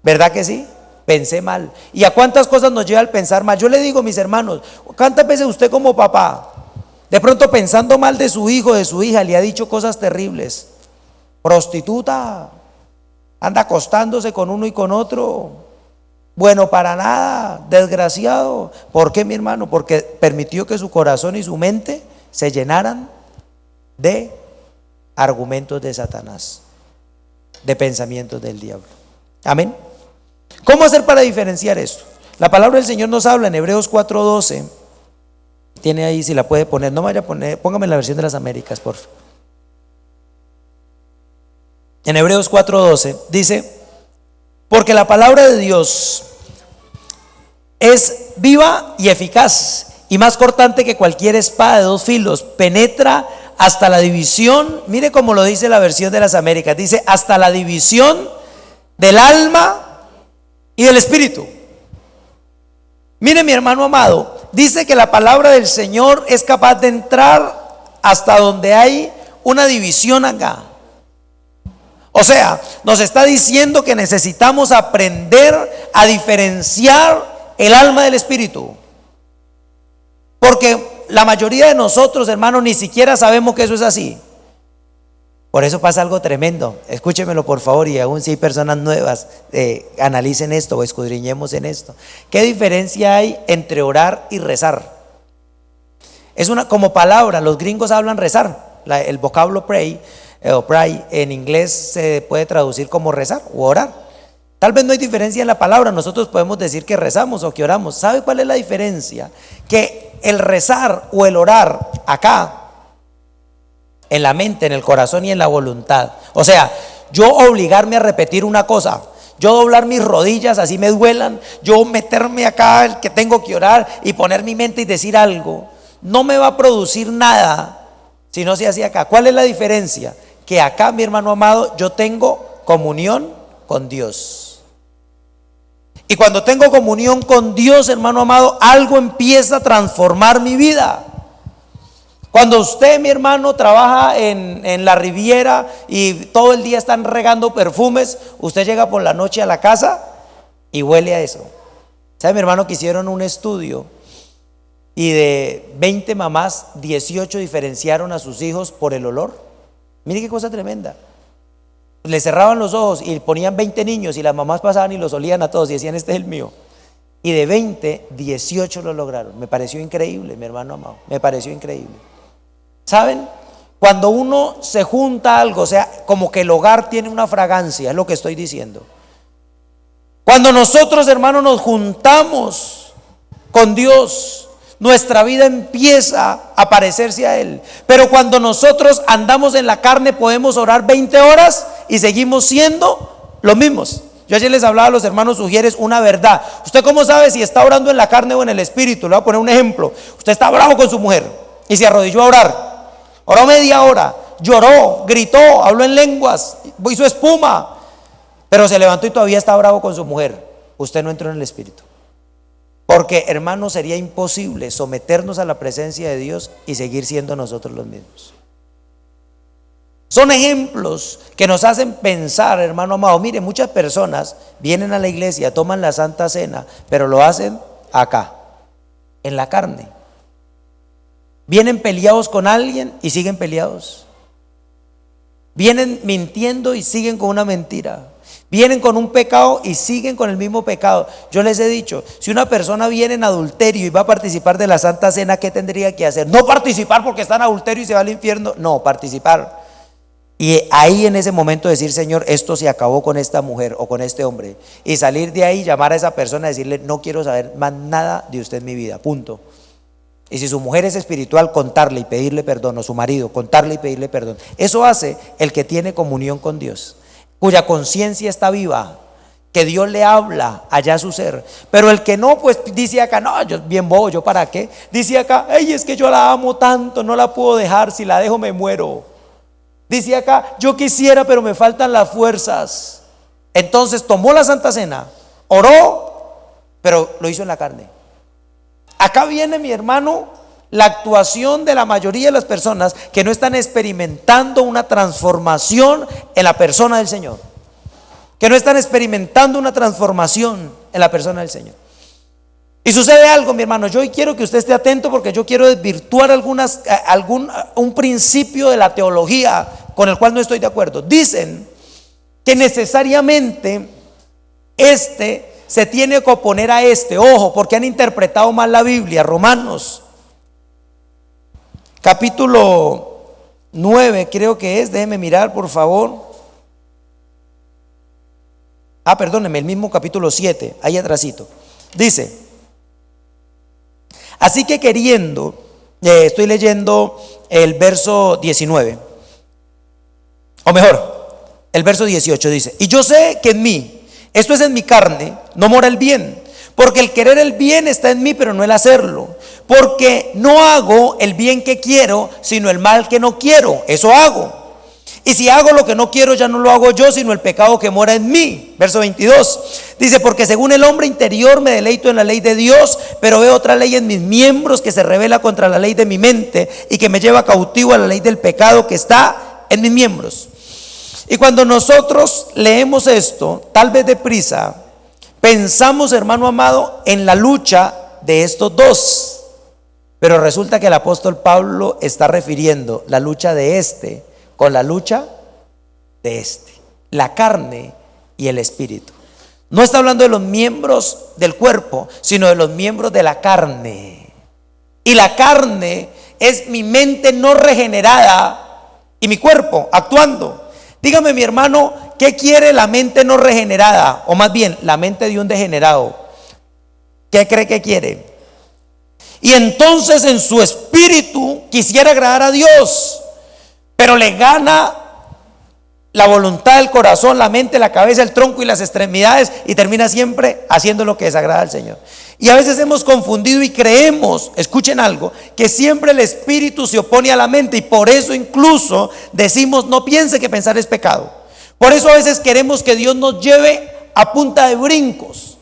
¿Verdad que sí? Pensé mal. ¿Y a cuántas cosas nos lleva el pensar mal? Yo le digo, mis hermanos, ¿cuántas veces usted como papá, de pronto pensando mal de su hijo, de su hija, le ha dicho cosas terribles? Prostituta, anda acostándose con uno y con otro, bueno para nada, desgraciado. ¿Por qué, mi hermano? Porque permitió que su corazón y su mente se llenaran de argumentos de Satanás, de pensamientos del diablo. Amén. ¿Cómo hacer para diferenciar esto? La palabra del Señor nos habla en Hebreos 4:12. Tiene ahí, si la puede poner, no vaya a poner, póngame la versión de las Américas, por favor. En Hebreos 4:12 dice, porque la palabra de Dios es viva y eficaz y más cortante que cualquier espada de 2 filos, penetra hasta la división, mire cómo lo dice la versión de las Américas, dice hasta la división del alma y del espíritu. Mire, mi hermano amado, dice que la palabra del Señor es capaz de entrar hasta donde hay una división acá. O sea, nos está diciendo que necesitamos aprender a diferenciar el alma del espíritu. Porque la mayoría de nosotros, hermanos, ni siquiera sabemos que eso es así. Por eso pasa algo tremendo. Escúchemelo por favor, y aún si hay personas nuevas, analicen esto o escudriñemos en esto. ¿Qué diferencia hay entre orar y rezar? Es una como palabra, los gringos hablan rezar. El vocablo pray o pray en inglés se puede traducir como rezar o orar. Tal vez no hay diferencia en la palabra, nosotros podemos decir que rezamos o que oramos. ¿Sabe cuál es la diferencia? Que el rezar o el orar acá, en la mente, en el corazón y en la voluntad. O sea, yo obligarme a repetir una cosa, yo doblar mis rodillas así me duelan, yo meterme acá el que tengo que orar y poner mi mente y decir algo, no me va a producir nada si no se hace acá. ¿Cuál es la diferencia? Que acá, mi hermano amado, yo tengo comunión con Dios. Y cuando tengo comunión con Dios, hermano amado, algo empieza a transformar mi vida. Cuando usted, mi hermano, trabaja en la Riviera y todo el día están regando perfumes, usted llega por la noche a la casa y huele a eso. ¿Sabe, mi hermano, que hicieron un estudio y de 20 mamás, 18 diferenciaron a sus hijos por el olor? Mire qué cosa tremenda. Le cerraban los ojos y ponían 20 niños y las mamás pasaban y los olían a todos y decían, este es el mío. Y de 20, 18 lo lograron. Me pareció increíble, mi hermano amado, me pareció increíble. ¿Saben? Cuando uno se junta algo, o sea, como que el hogar tiene una fragancia, es lo que estoy diciendo. Cuando nosotros, hermanos, nos juntamos con Dios, nuestra vida empieza a parecerse a Él. Pero cuando nosotros andamos en la carne, podemos orar 20 horas y seguimos siendo los mismos. Yo ayer les hablaba a los hermanos Ujieres una verdad. ¿Usted cómo sabe si está orando en la carne o en el espíritu? Le voy a poner un ejemplo. Usted está bravo con su mujer y se arrodilló a orar. Oró media hora, lloró, gritó, habló en lenguas, hizo espuma, pero se levantó y todavía está bravo con su mujer. Usted no entró en el espíritu. Porque, hermano, sería imposible someternos a la presencia de Dios y seguir siendo nosotros los mismos. Son ejemplos que nos hacen pensar, hermano amado. Mire, muchas personas vienen a la iglesia, toman la Santa Cena, pero lo hacen acá, en la carne. Vienen peleados con alguien y siguen peleados. Vienen mintiendo y siguen con una mentira. Vienen con un pecado y siguen con el mismo pecado. Yo les he dicho, si una persona viene en adulterio y va a participar de la Santa Cena, ¿qué tendría que hacer? No participar porque está en adulterio y se va al infierno. No, participar. Y ahí en ese momento decir, Señor, esto se acabó con esta mujer o con este hombre. Y salir de ahí, llamar a esa persona y decirle, no quiero saber más nada de usted en mi vida, punto. Y si su mujer es espiritual, contarle y pedirle perdón, o su marido, contarle y pedirle perdón. Eso hace el que tiene comunión con Dios, cuya conciencia está viva, que Dios le habla allá a su ser. Pero el que no, pues dice acá, no, yo bien bobo, ¿yo para qué? Dice acá, ay, es que yo la amo tanto, no la puedo dejar, si la dejo me muero. Dice acá, yo quisiera, pero me faltan las fuerzas. Entonces tomó la Santa Cena, oró, pero lo hizo en la carne. Acá viene, mi hermano, la actuación de la mayoría de las personas que no están experimentando una transformación en la persona del Señor, que no están experimentando una transformación en la persona del Señor. Y sucede algo, mi hermano, yo hoy quiero que usted esté atento porque yo quiero desvirtuar un principio de la teología con el cual no estoy de acuerdo. Dicen que necesariamente se tiene que oponer a ojo, porque han interpretado mal la Biblia. Romanos capítulo 9 creo que es, déjeme mirar por favor. Perdóneme, el mismo capítulo 7, ahí atrásito. Dice, así que queriendo, estoy leyendo el verso 19, o mejor, el verso 18 dice, y yo sé que en mí, esto es en mi carne, no mora el bien, porque el querer el bien está en mí, pero no el hacerlo. Porque no hago el bien que quiero, sino el mal que no quiero, eso hago. Y si hago lo que no quiero, ya no lo hago yo, sino el pecado que mora en mí. Verso 22. Dice, porque según el hombre interior me deleito en la ley de Dios, pero veo otra ley en mis miembros que se revela contra la ley de mi mente y que me lleva cautivo a la ley del pecado que está en mis miembros. Y cuando nosotros leemos esto, tal vez deprisa, pensamos, hermano amado, en la lucha de estos dos. Pero resulta que el apóstol Pablo está refiriendo la lucha de este con la lucha de este, la carne y el espíritu. No está hablando de los miembros del cuerpo, sino de los miembros de la carne. Y la carne es mi mente no regenerada y mi cuerpo actuando. Dígame, mi hermano, ¿qué quiere la mente no regenerada? O más bien, la mente de un degenerado. ¿Qué cree que quiere? Y entonces en su espíritu quisiera agradar a Dios, pero le gana la voluntad del corazón, la mente, la cabeza, el tronco y las extremidades, y termina siempre haciendo lo que desagrada al Señor. Y a veces hemos confundido y creemos, escuchen algo, que siempre el espíritu se opone a la mente, y por eso incluso decimos, no piense que pensar es pecado. Por eso a veces queremos que Dios nos lleve a punta de brincos.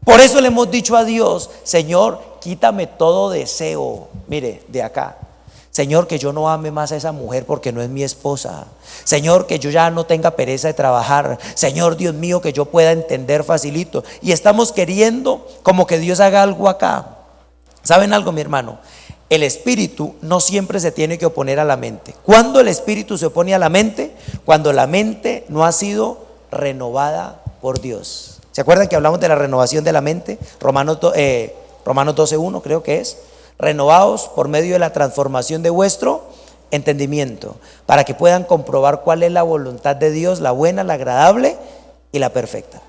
Por eso le hemos dicho a Dios, Señor, quítame todo deseo, mire, de acá. Señor, que yo no ame más a esa mujer porque no es mi esposa. Señor, que yo ya no tenga pereza de trabajar. Señor, Dios mío, que yo pueda entender facilito. Y estamos queriendo como que Dios haga algo acá. ¿Saben algo, mi hermano? El espíritu no siempre se tiene que oponer a la mente. ¿Cuándo el espíritu se opone a la mente? Cuando la mente no ha sido renovada por Dios. ¿Se acuerdan que hablamos de la renovación de la mente? Romanos 12:1 creo que es. Renovaos por medio de la transformación de vuestro entendimiento, para que puedan comprobar cuál es la voluntad de Dios, la buena, la agradable y la perfecta.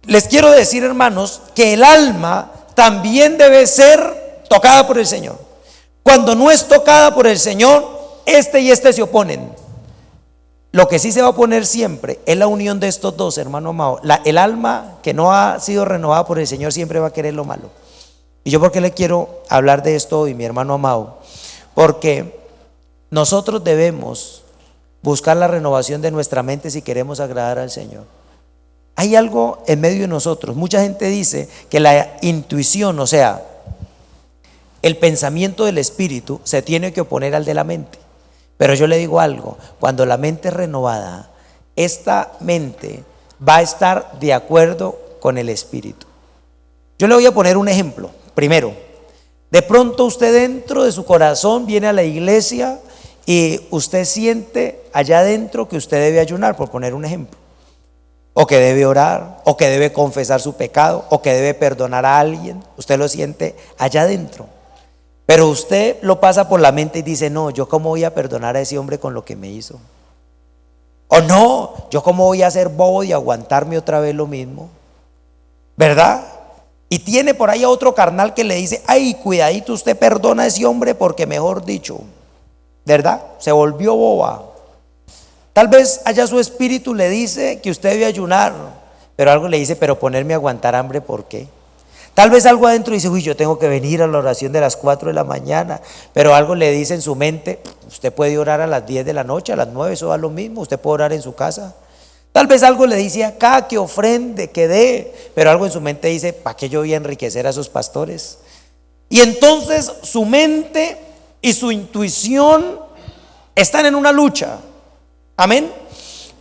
Les quiero decir, hermanos, que el alma también debe ser tocada por el Señor. Cuando no es tocada por el Señor, este y este se oponen. Lo que sí se va a oponer siempre es la unión de estos dos, hermano amado. El alma que no ha sido renovada por el Señor siempre va a querer lo malo. ¿Y yo por qué le quiero hablar de esto hoy, mi hermano amado? Porque nosotros debemos buscar la renovación de nuestra mente si queremos agradar al Señor. Hay algo en medio de nosotros. Mucha gente dice que la intuición, o sea, el pensamiento del espíritu se tiene que oponer al de la mente. Pero yo le digo algo, cuando la mente es renovada, esta mente va a estar de acuerdo con el espíritu. Yo le voy a poner un ejemplo. Primero, de pronto usted dentro de su corazón viene a la iglesia y usted siente allá adentro que usted debe ayunar, por poner un ejemplo, o que debe orar, o que debe confesar su pecado, o que debe perdonar a alguien. Usted lo siente allá adentro, pero usted lo pasa por la mente y dice, no, yo cómo voy a perdonar a ese hombre con lo que me hizo, o no, yo cómo voy a ser bobo y aguantarme otra vez lo mismo, ¿verdad? Y tiene por ahí a otro carnal que le dice, ay, cuidadito, usted perdona a ese hombre porque, mejor dicho, ¿verdad? Se volvió boba. Tal vez allá su espíritu le dice que usted debe ayunar, pero algo le dice, pero ponerme a aguantar hambre, ¿por qué? Tal vez algo adentro dice, uy, yo tengo que venir a la oración de las 4 de la mañana, pero algo le dice en su mente, usted puede orar a las 10 de la noche, a las 9, eso da lo mismo, usted puede orar en su casa. Tal vez algo le dice acá, que ofrende, que dé, pero algo en su mente dice, ¿para qué yo voy a enriquecer a esos pastores? Y entonces su mente y su intuición están en una lucha, amén.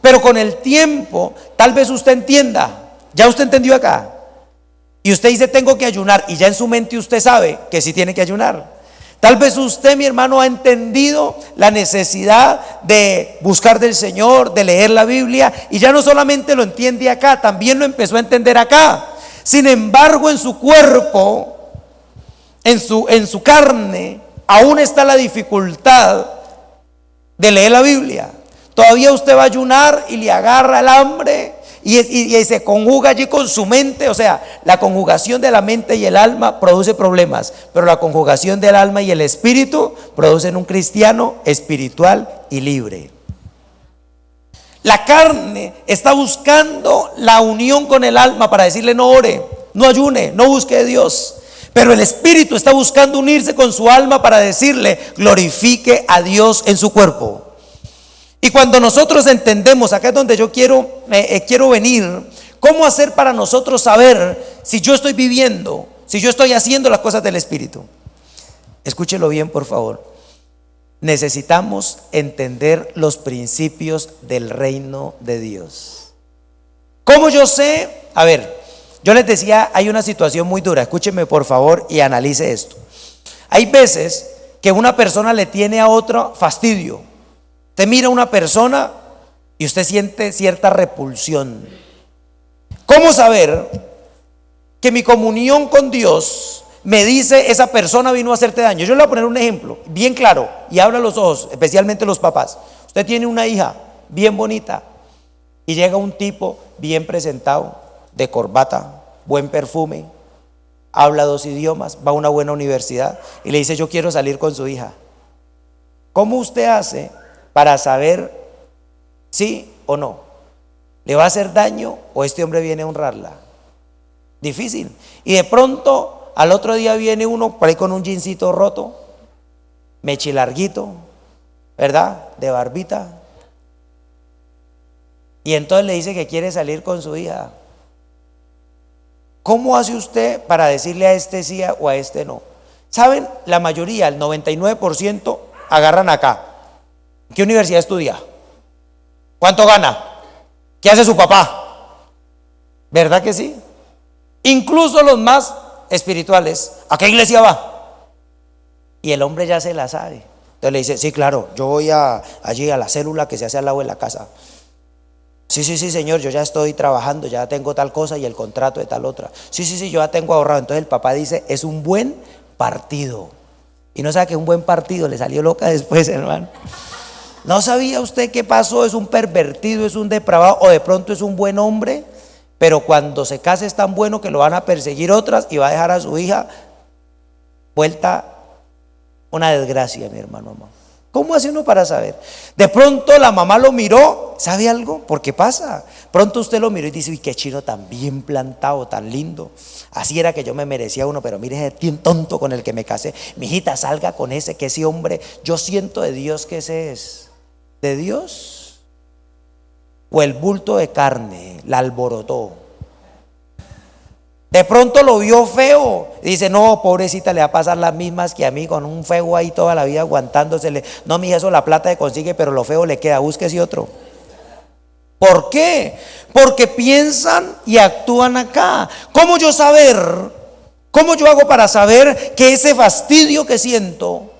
Pero con el tiempo, tal vez usted entienda, ya usted entendió acá, y usted dice, tengo que ayunar, y ya en su mente usted sabe que sí tiene que ayunar. Tal vez usted, mi hermano, ha entendido la necesidad de buscar del Señor, de leer la Biblia, y ya no solamente lo entiende acá, también lo empezó a entender acá. Sin embargo, en su cuerpo, en su carne, aún está la dificultad de leer la Biblia. Todavía usted va a ayunar y le agarra el hambre y se conjuga allí con su mente. O sea, la conjugación de la mente y el alma produce problemas, pero la conjugación del alma y el espíritu producen un cristiano espiritual y libre. La carne está buscando la unión con el alma para decirle, no ore, no ayune, no busque a Dios. Pero el espíritu está buscando unirse con su alma para decirle, glorifique a Dios en su cuerpo. Y cuando nosotros entendemos, acá es donde yo quiero venir, ¿cómo hacer para nosotros saber si yo estoy viviendo, si yo estoy haciendo las cosas del Espíritu? Escúchelo bien, por favor. Necesitamos entender los principios del reino de Dios. ¿Cómo yo sé? A ver, yo les decía, hay una situación muy dura. Escúcheme por favor y analice esto. Hay veces que una persona le tiene a otra fastidio. Usted mira a una persona y usted siente cierta repulsión. ¿Cómo saber que mi comunión con Dios me dice esa persona vino a hacerte daño? Yo le voy a poner un ejemplo bien claro y abra los ojos, especialmente los papás. Usted tiene una hija bien bonita y llega un tipo bien presentado, de corbata, buen perfume, habla 2 idiomas, va a una buena universidad y le dice: yo quiero salir con su hija. ¿Cómo usted hace para saber sí o no? ¿Le va a hacer daño o este hombre viene a honrarla? Difícil. Y de pronto al otro día viene uno por ahí con un jeansito roto, mechilarguito, ¿verdad? De barbita. Y entonces le dice que quiere salir con su hija. ¿Cómo hace usted para decirle a este sí o a este no? ¿Saben? La mayoría, el 99% agarran acá. ¿En qué universidad estudia? ¿Cuánto gana? ¿Qué hace su papá? ¿Verdad que sí? Incluso los más espirituales, ¿a qué iglesia va? Y el hombre ya se la sabe. Entonces le dice: sí, claro, yo voy allí a la célula que se hace al lado de la casa. Sí, señor, yo ya estoy trabajando, ya tengo tal cosa y el contrato de tal otra. Sí, yo ya tengo ahorrado. Entonces el papá dice: es un buen partido. Y no sabe que un buen partido le salió loca después, hermano. ¿No sabía usted qué pasó? Es un pervertido, es un depravado, o de pronto es un buen hombre, pero cuando se case es tan bueno que lo van a perseguir otras y va a dejar a su hija vuelta una desgracia, mi hermano. ¿Cómo hace uno para saber? De pronto la mamá lo miró, ¿sabe algo? Porque pasa. Pronto usted lo miró y dice: uy, qué chino tan bien plantado, tan lindo. Así era que yo me merecía uno, pero mire ese tonto con el que me casé. Mi hijita, salga con ese, que ese hombre, yo siento de Dios que ese es. ¿De Dios? O el bulto de carne la alborotó. De pronto lo vio feo, dice: no, pobrecita, le va a pasar las mismas que a mí, con un feo ahí toda la vida aguantándosele. No, mija, eso la plata se consigue, pero lo feo le queda, búsquese otro. ¿Por qué? Porque piensan y actúan acá. ¿Cómo yo saber? ¿Cómo yo hago para saber que ese fastidio que siento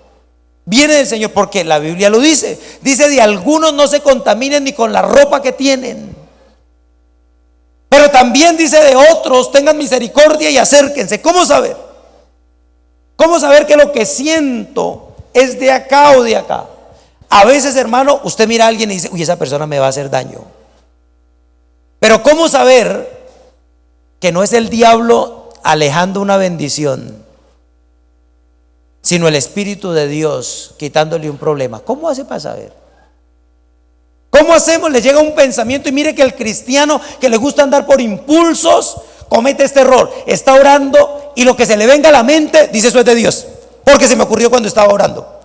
viene del Señor? Porque la Biblia lo dice. Dice: de algunos no se contaminen ni con la ropa que tienen. Pero también dice: de otros tengan misericordia y acérquense. ¿Cómo saber? ¿Cómo saber que lo que siento es de acá o de acá? A veces, hermano, usted mira a alguien y dice: uy, esa persona me va a hacer daño. Pero ¿cómo saber que no es el diablo alejando una bendición, sino el Espíritu de Dios quitándole un problema? ¿Cómo hace para saber? ¿Cómo hacemos? Le llega un pensamiento y mire que el cristiano que le gusta andar por impulsos comete este error. Está orando y lo que se le venga a la mente dice: eso es de Dios, porque se me ocurrió cuando estaba orando.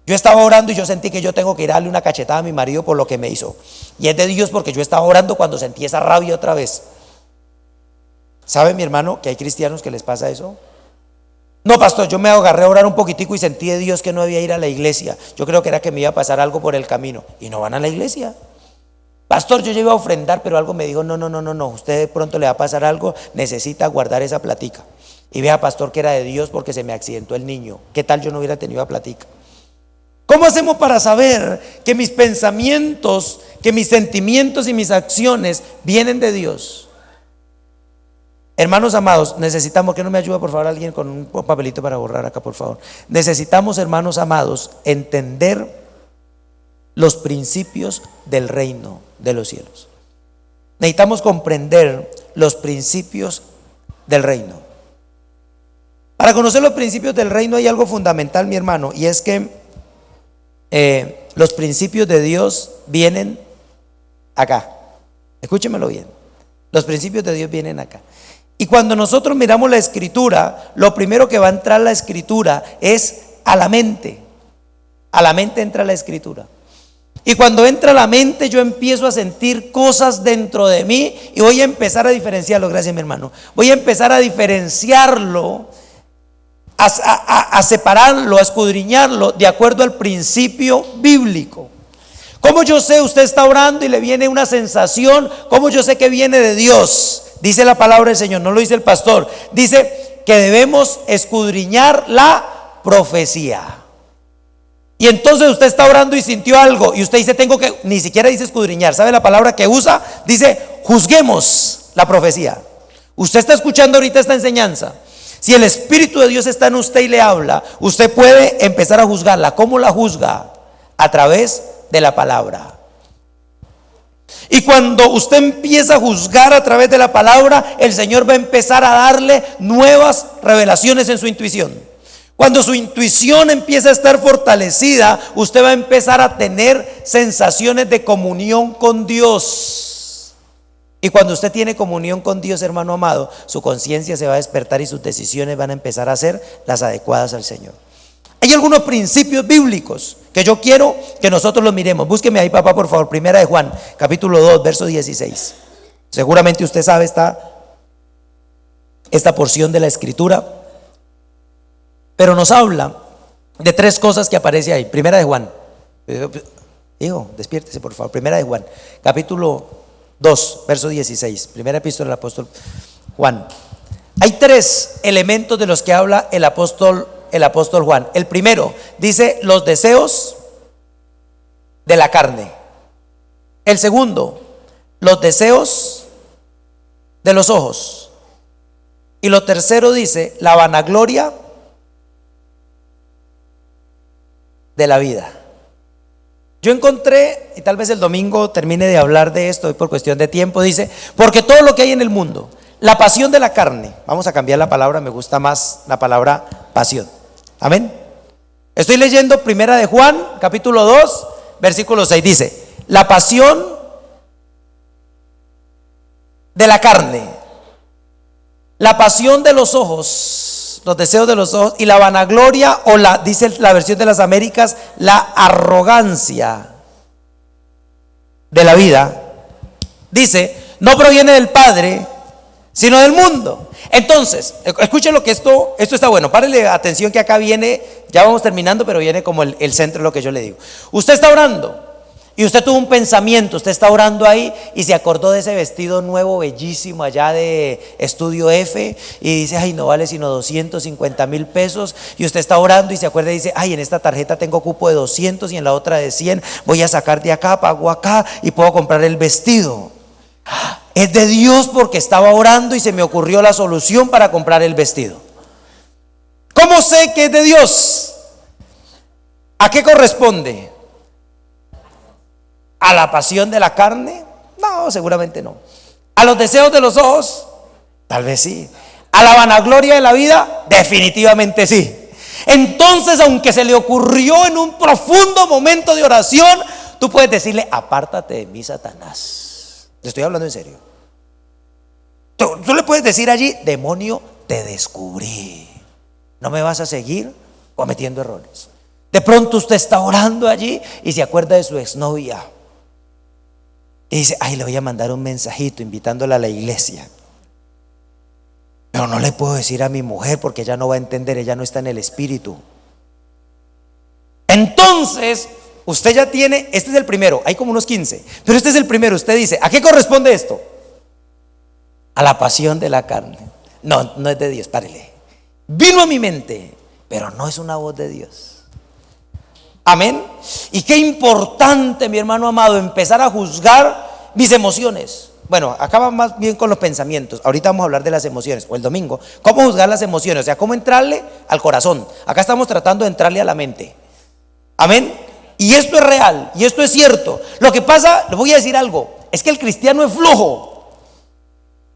Yo estaba orando y yo sentí que yo tengo que ir a darle una cachetada a mi marido por lo que me hizo. Y es de Dios porque yo estaba orando cuando sentí esa rabia otra vez. ¿Sabe, mi hermano, que hay cristianos que les pasa eso? No, pastor, yo me agarré a orar un poquitico y sentí de Dios que no debía ir a la iglesia. Yo creo que era que me iba a pasar algo por el camino. Y no van a la iglesia. Pastor, yo iba a ofrendar, pero algo me dijo: no, usted de pronto le va a pasar algo, necesita guardar esa platica. Y vea, pastor, que era de Dios porque se me accidentó el niño. ¿Qué tal yo no hubiera tenido la platica? ¿Cómo hacemos para saber que mis pensamientos, que mis sentimientos y mis acciones vienen de Dios? Hermanos amados, necesitamos, que no me ayuda por favor alguien con un papelito para borrar acá, por favor. Necesitamos, hermanos amados, entender los principios del reino de los cielos. Necesitamos comprender los principios del reino. Para conocer los principios del reino hay algo fundamental, mi hermano, y es que los principios de Dios vienen acá. Escúchemelo bien. Los principios de Dios vienen acá. Y cuando nosotros miramos la escritura, lo primero que va a entrar la escritura es a la mente. A la mente entra la escritura. Y cuando entra a la mente, yo empiezo a sentir cosas dentro de mí y voy a empezar a diferenciarlo. Gracias, mi hermano. Voy a empezar a diferenciarlo, a separarlo, a escudriñarlo de acuerdo al principio bíblico. ¿Cómo yo sé? Usted está orando y le viene una sensación. ¿Cómo yo sé que viene de Dios? Dice la palabra del Señor, no lo dice el pastor. Dice que debemos escudriñar la profecía. Y entonces usted está orando y sintió algo y usted dice tengo que, ni siquiera dice escudriñar, ¿sabe la palabra que usa? Dice juzguemos la profecía. Usted está escuchando ahorita esta enseñanza. Si el Espíritu de Dios está en usted y le habla, usted puede empezar a juzgarla. ¿Cómo la juzga? A través de la palabra. Y cuando usted empieza a juzgar a través de la palabra, el Señor va a empezar a darle nuevas revelaciones en su intuición. Cuando su intuición empieza a estar fortalecida, usted va a empezar a tener sensaciones de comunión con Dios. Y cuando usted tiene comunión con Dios, hermano amado, su conciencia se va a despertar y sus decisiones van a empezar a ser las adecuadas al Señor. Hay algunos principios bíblicos que yo quiero que nosotros los miremos. Búsqueme ahí, papá, por favor. Primera de Juan, capítulo 2, verso 16. Seguramente usted sabe esta porción de la Escritura, pero nos habla de tres cosas que aparece ahí. Primera de Juan. Hijo, despiértese por favor. Primera de Juan, capítulo 2, verso 16. Primera epístola del apóstol Juan. Hay tres elementos de los que habla el apóstol Juan. El primero dice los deseos de la carne. El segundo, los deseos de los ojos. Y lo tercero dice la vanagloria de la vida. Yo encontré, y tal vez el domingo termine de hablar de esto, hoy por cuestión de tiempo, dice, porque todo lo que hay en el mundo, la pasión de la carne, vamos a cambiar la palabra, me gusta más la palabra pasión. Amén. Estoy leyendo Primera de Juan, capítulo 2, versículo 6, dice, la pasión de la carne, la pasión de los ojos, los deseos de los ojos, y la vanagloria, o dice la versión de las Américas, la arrogancia de la vida, dice, no proviene del Padre, sino del mundo. Entonces, escuchen lo que esto está bueno. Párele atención que acá viene, ya vamos terminando, pero viene como el centro de lo que yo le digo. Usted está orando y usted tuvo un pensamiento, usted está orando ahí y se acordó de ese vestido nuevo, bellísimo, allá de Estudio F, y dice, ay, no vale sino 250,000 pesos. Y usted está orando y se acuerda y dice, ay, en esta tarjeta tengo cupo de 200 y en la otra de 100, voy a sacar de acá, pago acá y puedo comprar el vestido. Es de Dios porque estaba orando y se me ocurrió la solución para comprar el vestido. ¿Cómo sé que es de Dios? ¿A qué corresponde? ¿A la pasión de la carne? No, seguramente no. ¿A los deseos de los ojos? Tal vez sí. ¿A la vanagloria de la vida? Definitivamente sí. Entonces, aunque se le ocurrió en un profundo momento de oración, tú puedes decirle, apártate de mí, Satanás. Te estoy hablando en serio. Tú le puedes decir allí, demonio, te descubrí. No me vas a seguir cometiendo errores. De pronto usted está orando allí y se acuerda de su exnovia. Y dice, ay, le voy a mandar un mensajito invitándola a la iglesia. Pero no le puedo decir a mi mujer porque ella no va a entender, ella no está en el espíritu. Entonces, usted ya tiene, este es el primero, hay como unos 15, pero este es el primero. Usted dice, ¿a qué corresponde esto? A la pasión de la carne. No, no es de Dios, párele. Vino a mi mente, pero no es una voz de Dios. Amén. Y qué importante, mi hermano amado, empezar a juzgar mis emociones. Bueno, acá va más bien con los pensamientos. Ahorita vamos a hablar de las emociones, o el domingo. ¿Cómo juzgar las emociones? O sea, cómo entrarle al corazón. Acá estamos tratando de entrarle a la mente. Amén. Y esto es real, y esto es cierto. Lo que pasa, les voy a decir algo, es que el cristiano es flojo.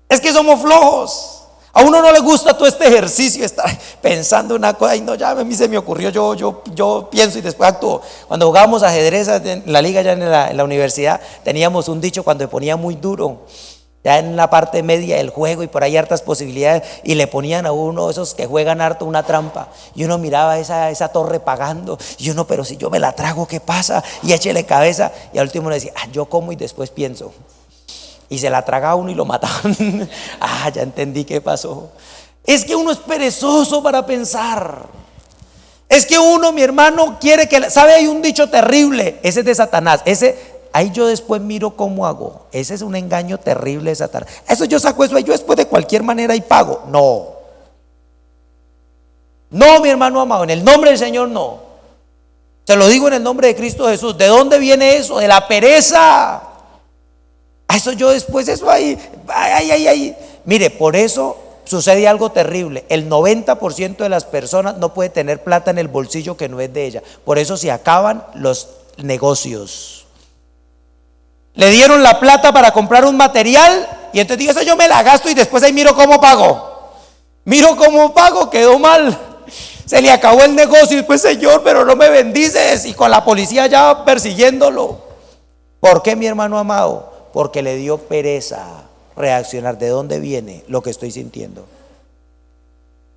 Es que somos flojos. A uno no le gusta todo este ejercicio, estar pensando una cosa, y no, ya a mí se me ocurrió, yo pienso y después actúo. Cuando jugábamos ajedrez en la liga, ya en la universidad, teníamos un dicho cuando me ponía muy duro. ya en la parte media del juego y por ahí hartas posibilidades, y le ponían a uno esos que juegan harto una trampa, y uno miraba esa torre pagando, y uno, pero si yo me la trago, ¿qué pasa? Y échele cabeza, y al último le decía, yo como y después pienso, y se la traga uno y lo mataban. Ya entendí qué pasó. Es que uno es perezoso para pensar. Es que uno, mi hermano, quiere que, ¿sabe? Hay un dicho terrible, ese es de Satanás, ahí yo después miro cómo hago. Ese es un engaño terrible de Satanás. Eso yo saco eso ahí, yo después de cualquier manera y pago. No, mi hermano amado, en el nombre del Señor no. Se lo digo en el nombre de Cristo Jesús. ¿De dónde viene eso? De la pereza. Eso yo después, eso ahí. Mire, por eso sucede algo terrible. El 90% de las personas no puede tener plata en el bolsillo que no es de ella. Por eso se acaban los negocios. Le dieron la plata para comprar un material y entonces digo, eso yo me la gasto y después ahí miro cómo pago. Quedó mal. Se le acabó el negocio y después, Señor, pero no me bendices, y con la policía ya persiguiéndolo. ¿Por qué, mi hermano amado? Porque le dio pereza reaccionar. ¿De dónde viene lo que estoy sintiendo?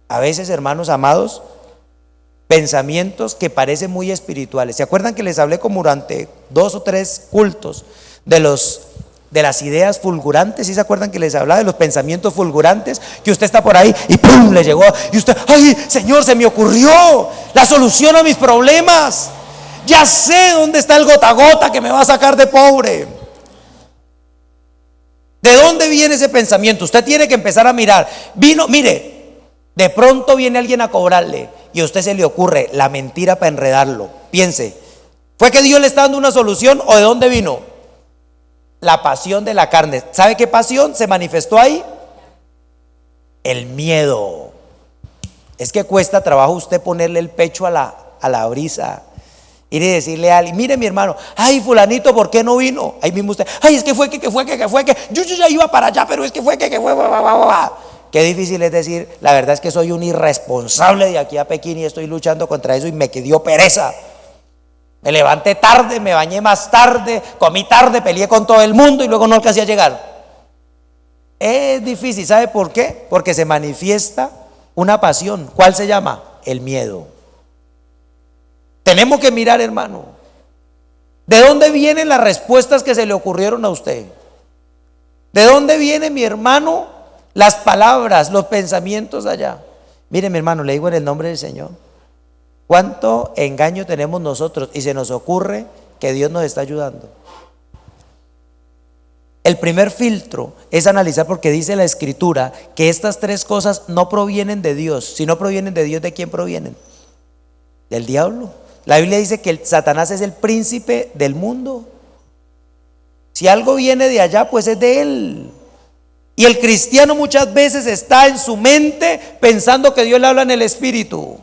A veces, hermanos amados, pensamientos que parecen muy espirituales. ¿Se acuerdan que les hablé como durante 2 o 3 cultos de las ideas fulgurantes? ¿Sí se acuerdan que les hablaba de los pensamientos fulgurantes? Que usted está por ahí y ¡pum!, le llegó, y usted, ¡ay, Señor, se me ocurrió la solución a mis problemas! Ya sé dónde está el gota a gota que me va a sacar de pobre. ¿De dónde viene ese pensamiento? Usted tiene que empezar a mirar. Mire, de pronto viene alguien a cobrarle y a usted se le ocurre la mentira para enredarlo. Piense, ¿fue que Dios le está dando una solución o de dónde vino? La pasión de la carne. ¿Sabe qué pasión se manifestó ahí? El miedo. Es que cuesta trabajo usted ponerle el pecho a la brisa. Ir y decirle a alguien, mire mi hermano, ay fulanito, ¿por qué no vino? Ahí mismo usted, ay, es que fue que yo ya iba para allá, pero es que fue que fue. Qué difícil es decir, la verdad es que soy un irresponsable de aquí a Pekín y estoy luchando contra eso y me quedó pereza. Me levanté tarde, me bañé más tarde, comí tarde, peleé con todo el mundo y luego no alcancé a llegar. Es difícil, ¿sabe por qué? Porque se manifiesta una pasión. ¿Cuál se llama? El miedo. Tenemos que mirar, hermano, ¿de dónde vienen las respuestas que se le ocurrieron a usted? ¿De dónde vienen, mi hermano, las palabras, los pensamientos allá? Mire, mi hermano, le digo en el nombre del Señor, ¿cuánto engaño tenemos nosotros? Y se nos ocurre que Dios nos está ayudando. El primer filtro es analizar, porque dice la Escritura que estas 3 cosas no provienen de Dios. Si no provienen de Dios, ¿de quién provienen? Del diablo. La Biblia dice que Satanás es el príncipe del mundo. Si algo viene de allá, pues es de él. Y el cristiano muchas veces está en su mente pensando que Dios le habla en el espíritu.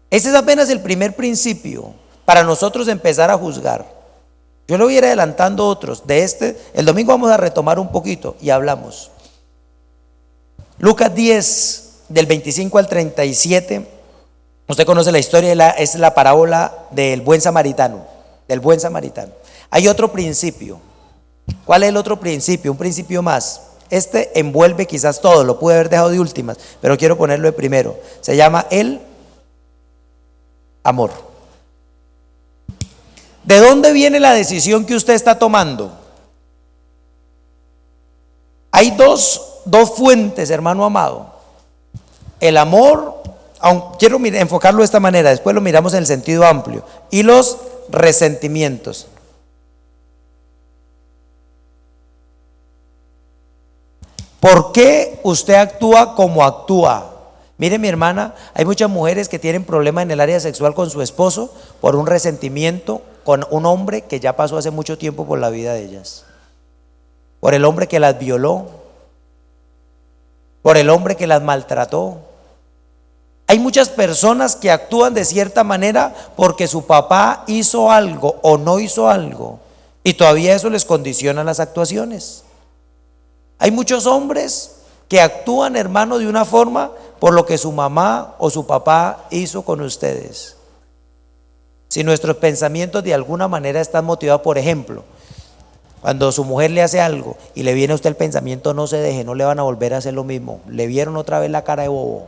Ese es apenas el primer principio para nosotros empezar a juzgar. Yo le voy a ir adelantando otros. El domingo vamos a retomar un poquito y hablamos. Lucas 10, del 25 al 37. Usted conoce la historia, es la parábola del buen samaritano. Hay otro principio. ¿Cuál es el otro principio? Un principio más. Este envuelve quizás todo, lo pude haber dejado de últimas, pero quiero ponerlo de primero. Se llama el amor. ¿De dónde viene la decisión que usted está tomando? Hay dos fuentes, hermano amado. El amor, quiero enfocarlo de esta manera, después lo miramos en el sentido amplio, y los resentimientos. ¿Por qué usted actúa como actúa? Mire, mi hermana, hay muchas mujeres que tienen problemas en el área sexual con su esposo por un resentimiento con un hombre que ya pasó hace mucho tiempo por la vida de ellas, por el hombre que las violó, por el hombre que las maltrató. Hay muchas personas que actúan de cierta manera porque su papá hizo algo o no hizo algo, y todavía eso les condiciona las actuaciones. Hay muchos hombres que actúan, hermano, de una forma por lo que su mamá o su papá hizo con ustedes. Si nuestros pensamientos de alguna manera están motivados, por ejemplo, Cuando su mujer le hace algo y le viene a usted el pensamiento, no se deje, no le van a volver a hacer lo mismo. Le vieron otra vez la cara de bobo.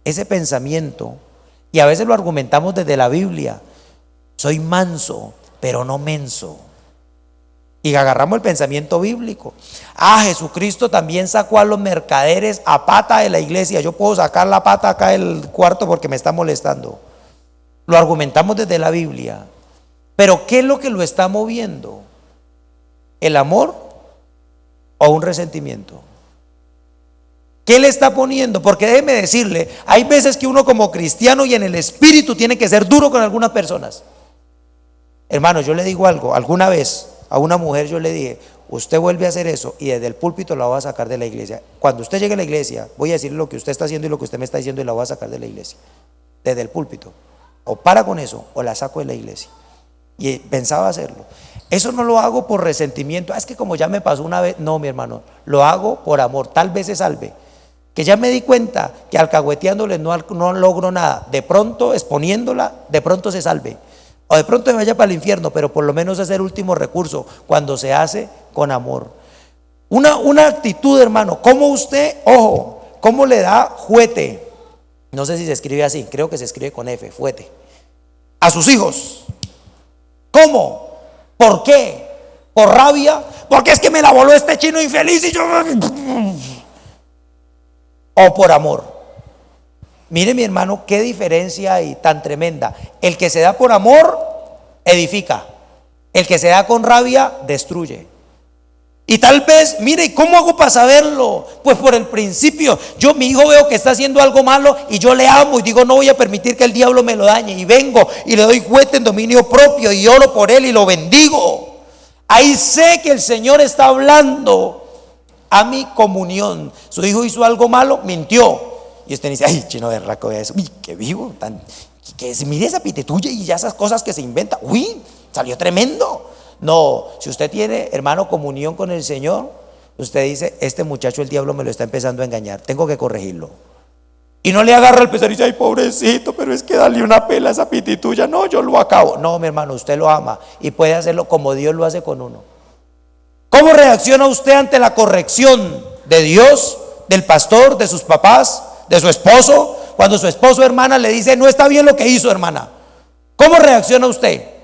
Ese pensamiento, y a veces lo argumentamos desde la Biblia, soy manso, pero no menso. Y agarramos el pensamiento bíblico. Jesucristo también sacó a los mercaderes a pata de la iglesia. Yo puedo sacar la pata acá del cuarto porque me está molestando. Lo argumentamos desde la Biblia. Pero ¿qué es lo que lo está moviendo? ¿El amor o un resentimiento? ¿Qué le está poniendo? Porque déjeme decirle, hay veces que uno como cristiano y en el espíritu tiene que ser duro con algunas personas. Hermano, yo le digo algo. Alguna vez a una mujer yo le dije, usted vuelve a hacer eso y desde el púlpito la voy a sacar de la iglesia. Cuando usted llegue a la iglesia, voy a decirle lo que usted está haciendo y lo que usted me está diciendo y la voy a sacar de la iglesia. Desde el púlpito. O para con eso o la saco de la iglesia. Y pensaba hacerlo. Eso no lo hago por resentimiento. Es que como ya me pasó una vez. No, mi hermano, lo hago por amor. Tal vez se salve. Que ya me di cuenta que alcahueteándole no logro nada. De pronto, exponiéndola, de pronto se salve. O de pronto me vaya para el infierno, pero por lo menos es el último recurso cuando se hace con amor. Una actitud, hermano. Como usted, ojo, cómo le da juete. No sé si se escribe así, creo que se escribe con F, fuete. A sus hijos. ¿Cómo? ¿Por qué? ¿Por rabia? Porque es que me la voló este chino infeliz y yo... ¿O por amor? Mire, mi hermano, qué diferencia hay tan tremenda. El que se da por amor, edifica. El que se da con rabia, destruye. Y tal vez, mire, ¿cómo hago para saberlo? Pues por el principio. Yo, mi hijo, veo que está haciendo algo malo y yo le amo y digo, no voy a permitir que el diablo me lo dañe. Y vengo y le doy juguete en dominio propio y oro por él y lo bendigo. Ahí sé que el Señor está hablando a mi comunión. Su hijo hizo algo malo, mintió. Y usted dice, ay, chino berraco, eso, uy, qué vivo, mire esa pitetuya y ya esas cosas que se inventa. Uy, salió tremendo. No, si usted tiene, hermano, comunión con el Señor, usted dice, este muchacho el diablo me lo está empezando a engañar, tengo que corregirlo. Y no le agarra el pesar y dice, ay, pobrecito, pero es que dale una pela a esa pitituya. No, yo lo acabo. No, mi hermano, usted lo ama y puede hacerlo como Dios lo hace con uno. ¿Cómo reacciona usted ante la corrección de Dios, del pastor, de sus papás, de su esposo? Cuando su esposo, hermana, le dice, no está bien lo que hizo, hermana. ¿Cómo reacciona usted?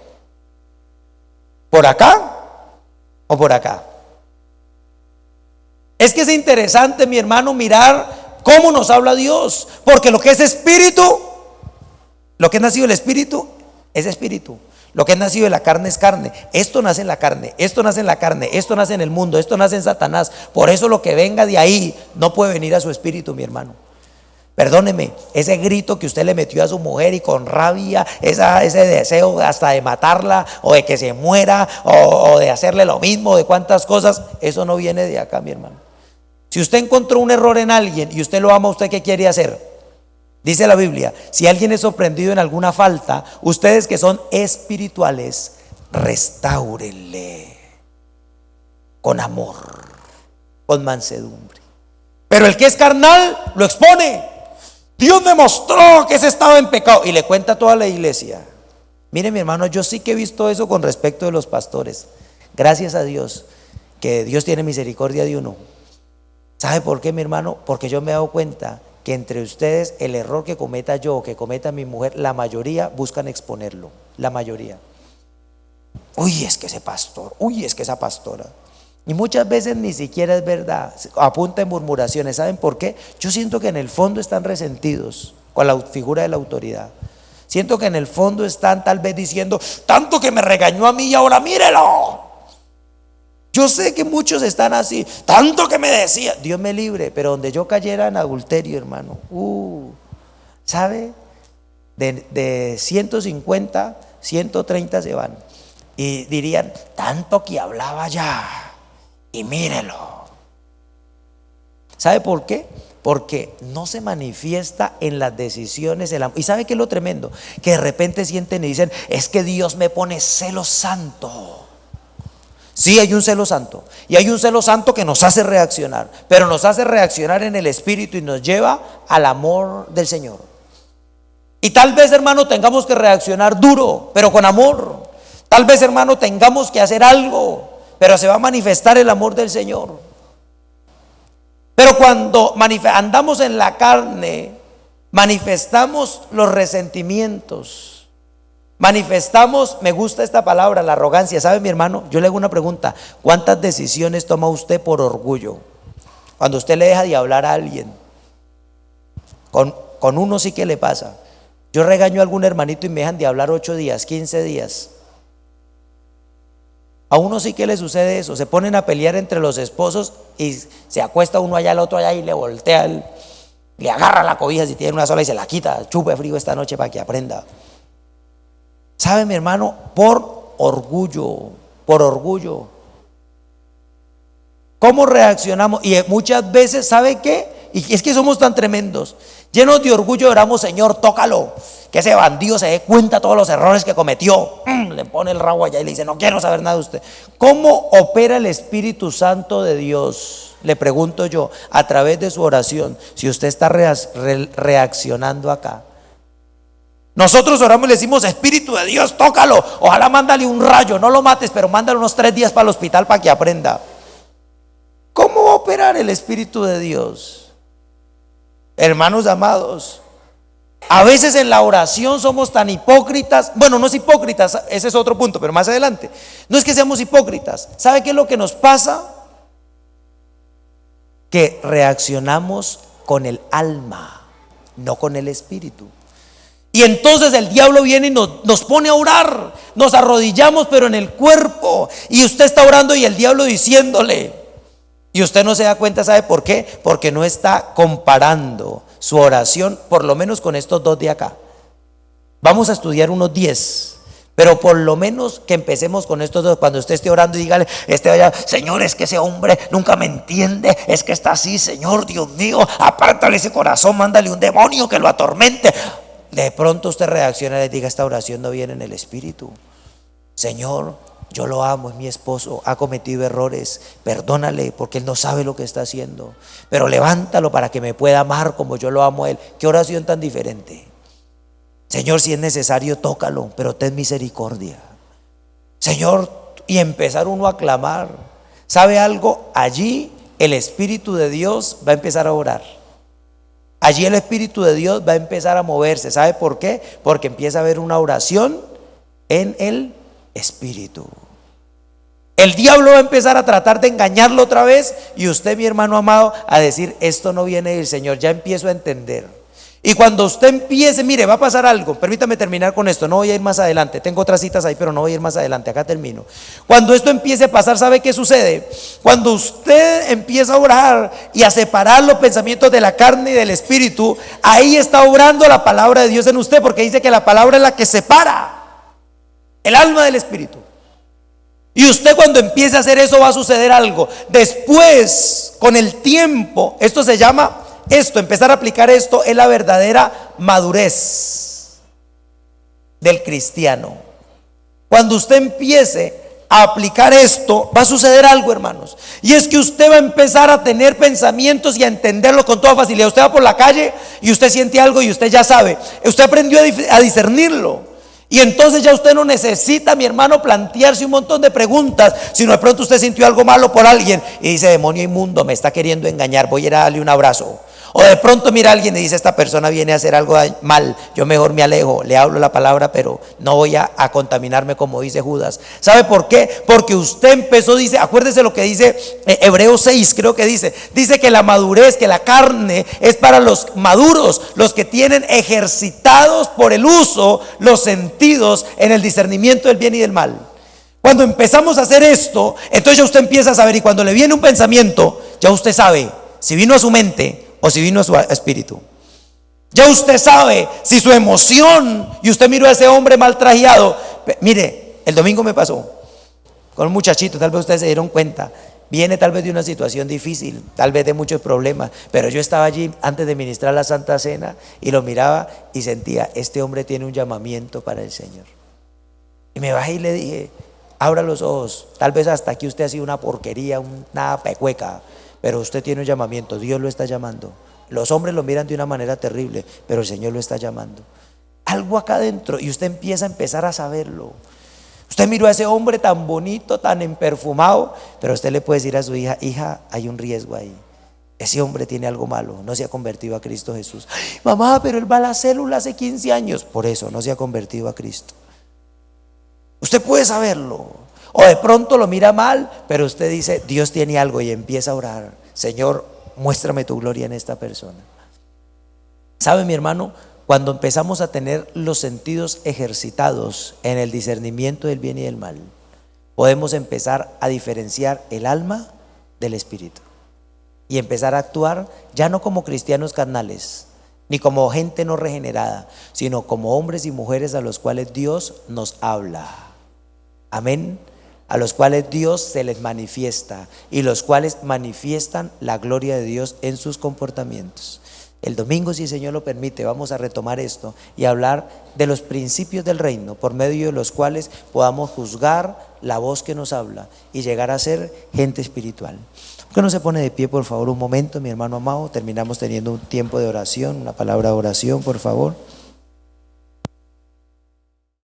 ¿Por acá o por acá? Es que es interesante, mi hermano, mirar cómo nos habla Dios. Porque lo que es espíritu, lo que es nacido del espíritu, es espíritu. Lo que es nacido de la carne es carne. Esto nace en la carne, esto nace en la carne, esto nace en el mundo, esto nace en Satanás. Por eso lo que venga de ahí no puede venir a su espíritu, mi hermano. Perdóneme, ese grito que usted le metió a su mujer y con rabia, ese deseo hasta de matarla o de que se muera o de hacerle lo mismo, de cuántas cosas, eso no viene de acá, mi hermano. Si usted encontró un error en alguien y usted lo ama, ¿usted qué quiere hacer? Dice la Biblia, si alguien es sorprendido en alguna falta, ustedes que son espirituales, restáurenle con amor, con mansedumbre. Pero el que es carnal lo expone. Dios me mostró que ese estaba en pecado y le cuenta a toda la iglesia. Mire, mi hermano, yo sí que he visto eso con respecto de los pastores. Gracias a Dios que Dios tiene misericordia de uno. ¿Sabe por qué, mi hermano? Porque yo me he dado cuenta que entre ustedes el error que cometa yo o que cometa mi mujer, la mayoría buscan exponerlo. La mayoría. Uy, es que ese pastor, uy, es que esa pastora. Y muchas veces ni siquiera es verdad, apunta en murmuraciones. ¿Saben por qué? Yo siento que en el fondo están resentidos con la figura de la autoridad. Siento que en el fondo están tal vez diciendo, tanto que me regañó a mí y ahora mírelo. Yo sé que muchos están así, tanto que me decía, Dios me libre, pero donde yo cayera en adulterio, hermano, ¿sabe? De 150, 130 se van. Y dirían, tanto que hablaba ya. Y mírelo. ¿Sabe por qué? Porque no se manifiesta en las decisiones el amor. ¿Y sabe qué es lo tremendo? Que de repente sienten y dicen, es que Dios me pone celo santo. Sí, hay un celo santo. Y hay un celo santo que nos hace reaccionar. Pero nos hace reaccionar en el espíritu y nos lleva al amor del Señor. Y tal vez, hermano, tengamos que reaccionar duro, pero con amor. Tal vez, hermano, tengamos que hacer algo, pero se va a manifestar el amor del Señor. Pero cuando andamos en la carne, manifestamos los resentimientos, manifestamos, me gusta esta palabra, la arrogancia. ¿Sabe, mi hermano? Yo le hago una pregunta: ¿cuántas decisiones toma usted por orgullo? Cuando usted le deja de hablar a alguien, con uno sí que le pasa. Yo regaño a algún hermanito y me dejan de hablar 8 días, 15 días. A uno sí que le sucede eso. Se ponen a pelear entre los esposos y se acuesta uno allá, el otro allá, y le voltea, le agarra la cobija si tiene una sola y se la quita. Chupe frío esta noche para que aprenda. ¿Sabe, mi hermano? Por orgullo, por orgullo. ¿Cómo reaccionamos? Y muchas veces, ¿sabe qué? Y es que somos tan tremendos, llenos de orgullo, oramos: Señor, tócalo, que ese bandido se dé cuenta de todos los errores que cometió. Le pone el rabo allá y le dice: no quiero saber nada de usted. ¿Cómo opera el Espíritu Santo de Dios? Le pregunto yo, a través de su oración, si usted está reaccionando acá. Nosotros oramos y le decimos: Espíritu de Dios, tócalo, ojalá mándale un rayo, no lo mates, pero mándale unos 3 días para el hospital para que aprenda. ¿Cómo va a operar el Espíritu de Dios? Hermanos amados, a veces en la oración somos tan hipócritas. Bueno, no es hipócritas, ese es otro punto, pero más adelante. No es que seamos hipócritas. ¿Sabe qué es lo que nos pasa? Que reaccionamos con el alma, no con el espíritu. Y entonces el diablo viene y nos pone a orar. Nos arrodillamos, pero en el cuerpo. Y usted está orando y el diablo diciéndole. Y usted no se da cuenta, ¿sabe por qué? Porque no está comparando su oración, por lo menos con estos 2 de acá. Vamos a estudiar unos 10, pero por lo menos que empecemos con estos 2. Cuando usted esté orando, dígale: Señor, es que ese hombre nunca me entiende, es que está así, Señor, Dios mío, apártale ese corazón, mándale un demonio que lo atormente. De pronto usted reacciona y le diga: esta oración no viene en el espíritu. Señor, yo lo amo, es mi esposo, ha cometido errores, perdónale porque él no sabe lo que está haciendo, pero levántalo para que me pueda amar como yo lo amo a él. Qué oración tan diferente. Señor, si es necesario, tócalo, pero ten misericordia. Señor, y empezar uno a clamar. ¿Sabe algo? Allí el Espíritu de Dios va a empezar a orar. Allí el Espíritu de Dios va a empezar a moverse. ¿Sabe por qué? Porque empieza a haber una oración en el Espíritu. El diablo va a empezar a tratar de engañarlo otra vez, y usted, mi hermano amado, a decir: esto no viene del Señor. Ya empiezo a entender. Y cuando usted empiece, mire, va a pasar algo. Permítame terminar con esto, no voy a ir más adelante. Tengo otras citas ahí, pero no voy a ir más adelante. Acá termino. Cuando esto empiece a pasar, ¿sabe qué sucede? Cuando usted empieza a orar y a separar los pensamientos de la carne y del espíritu, ahí está obrando la palabra de Dios en usted, porque dice que la palabra es la que separa el alma del espíritu. Y usted, cuando empiece a hacer eso, va a suceder algo. Después, con el tiempo, esto se llama, empezar a aplicar esto, es la verdadera madurez del cristiano. Cuando usted empiece a aplicar esto, va a suceder algo, hermanos. Y es que usted va a empezar a tener pensamientos y a entenderlo con toda facilidad. Usted va por la calle y usted siente algo y usted ya sabe. Usted aprendió a discernirlo. Y entonces ya usted no necesita, mi hermano, plantearse un montón de preguntas, sino de pronto usted sintió algo malo por alguien y dice: demonio inmundo, me está queriendo engañar, voy a ir a darle un abrazo. O de pronto mira a alguien y dice: esta persona viene a hacer algo mal, yo mejor me alejo, le hablo la palabra, pero no voy a contaminarme, como dice Judas. ¿Sabe por qué? Porque usted empezó, dice, acuérdese lo que dice Hebreos 6, creo que dice que la madurez, que la carne es para los maduros, los que tienen ejercitados por el uso los sentidos en el discernimiento del bien y del mal. Cuando empezamos a hacer esto, entonces ya usted empieza a saber, y cuando le viene un pensamiento, ya usted sabe si vino a su mente o si vino a su espíritu. Ya usted sabe si su emoción, y usted miró a ese hombre mal trajeado. Mire, el domingo me pasó con un muchachito, tal vez ustedes se dieron cuenta, viene tal vez de una situación difícil, tal vez de muchos problemas, pero yo estaba allí antes de ministrar la Santa Cena y lo miraba y sentía: este hombre tiene un llamamiento para el Señor. Y me bajé y le dije: abra los ojos, tal vez hasta aquí usted ha sido una porquería, una pecueca, pero usted tiene un llamamiento, Dios lo está llamando. Los hombres lo miran de una manera terrible, pero el Señor lo está llamando. Algo acá adentro, y usted empieza a saberlo. Usted miró a ese hombre tan bonito, tan emperfumado, pero usted le puede decir a su hija: hija, hay un riesgo ahí. Ese hombre tiene algo malo, no se ha convertido a Cristo Jesús. Ay, mamá, pero él va a la célula hace 15 años. Por eso no se ha convertido a Cristo. Usted puede saberlo. O de pronto lo mira mal, pero usted dice: Dios tiene algo, y empieza a orar: Señor, muéstrame tu gloria en esta persona. ¿Sabe, mi hermano? Cuando empezamos a tener los sentidos ejercitados en el discernimiento del bien y del mal, podemos empezar a diferenciar el alma del espíritu y empezar a actuar ya no como cristianos carnales, ni como gente no regenerada, sino como hombres y mujeres a los cuales Dios nos habla. Amén. A los cuales Dios se les manifiesta y los cuales manifiestan la gloria de Dios en sus comportamientos. El domingo, si el Señor lo permite, vamos a retomar esto y hablar de los principios del reino, por medio de los cuales podamos juzgar la voz que nos habla y llegar a ser gente espiritual. ¿Por qué no se pone de pie, por favor, un momento, mi hermano amado? Terminamos teniendo un tiempo de oración, una palabra de oración, por favor.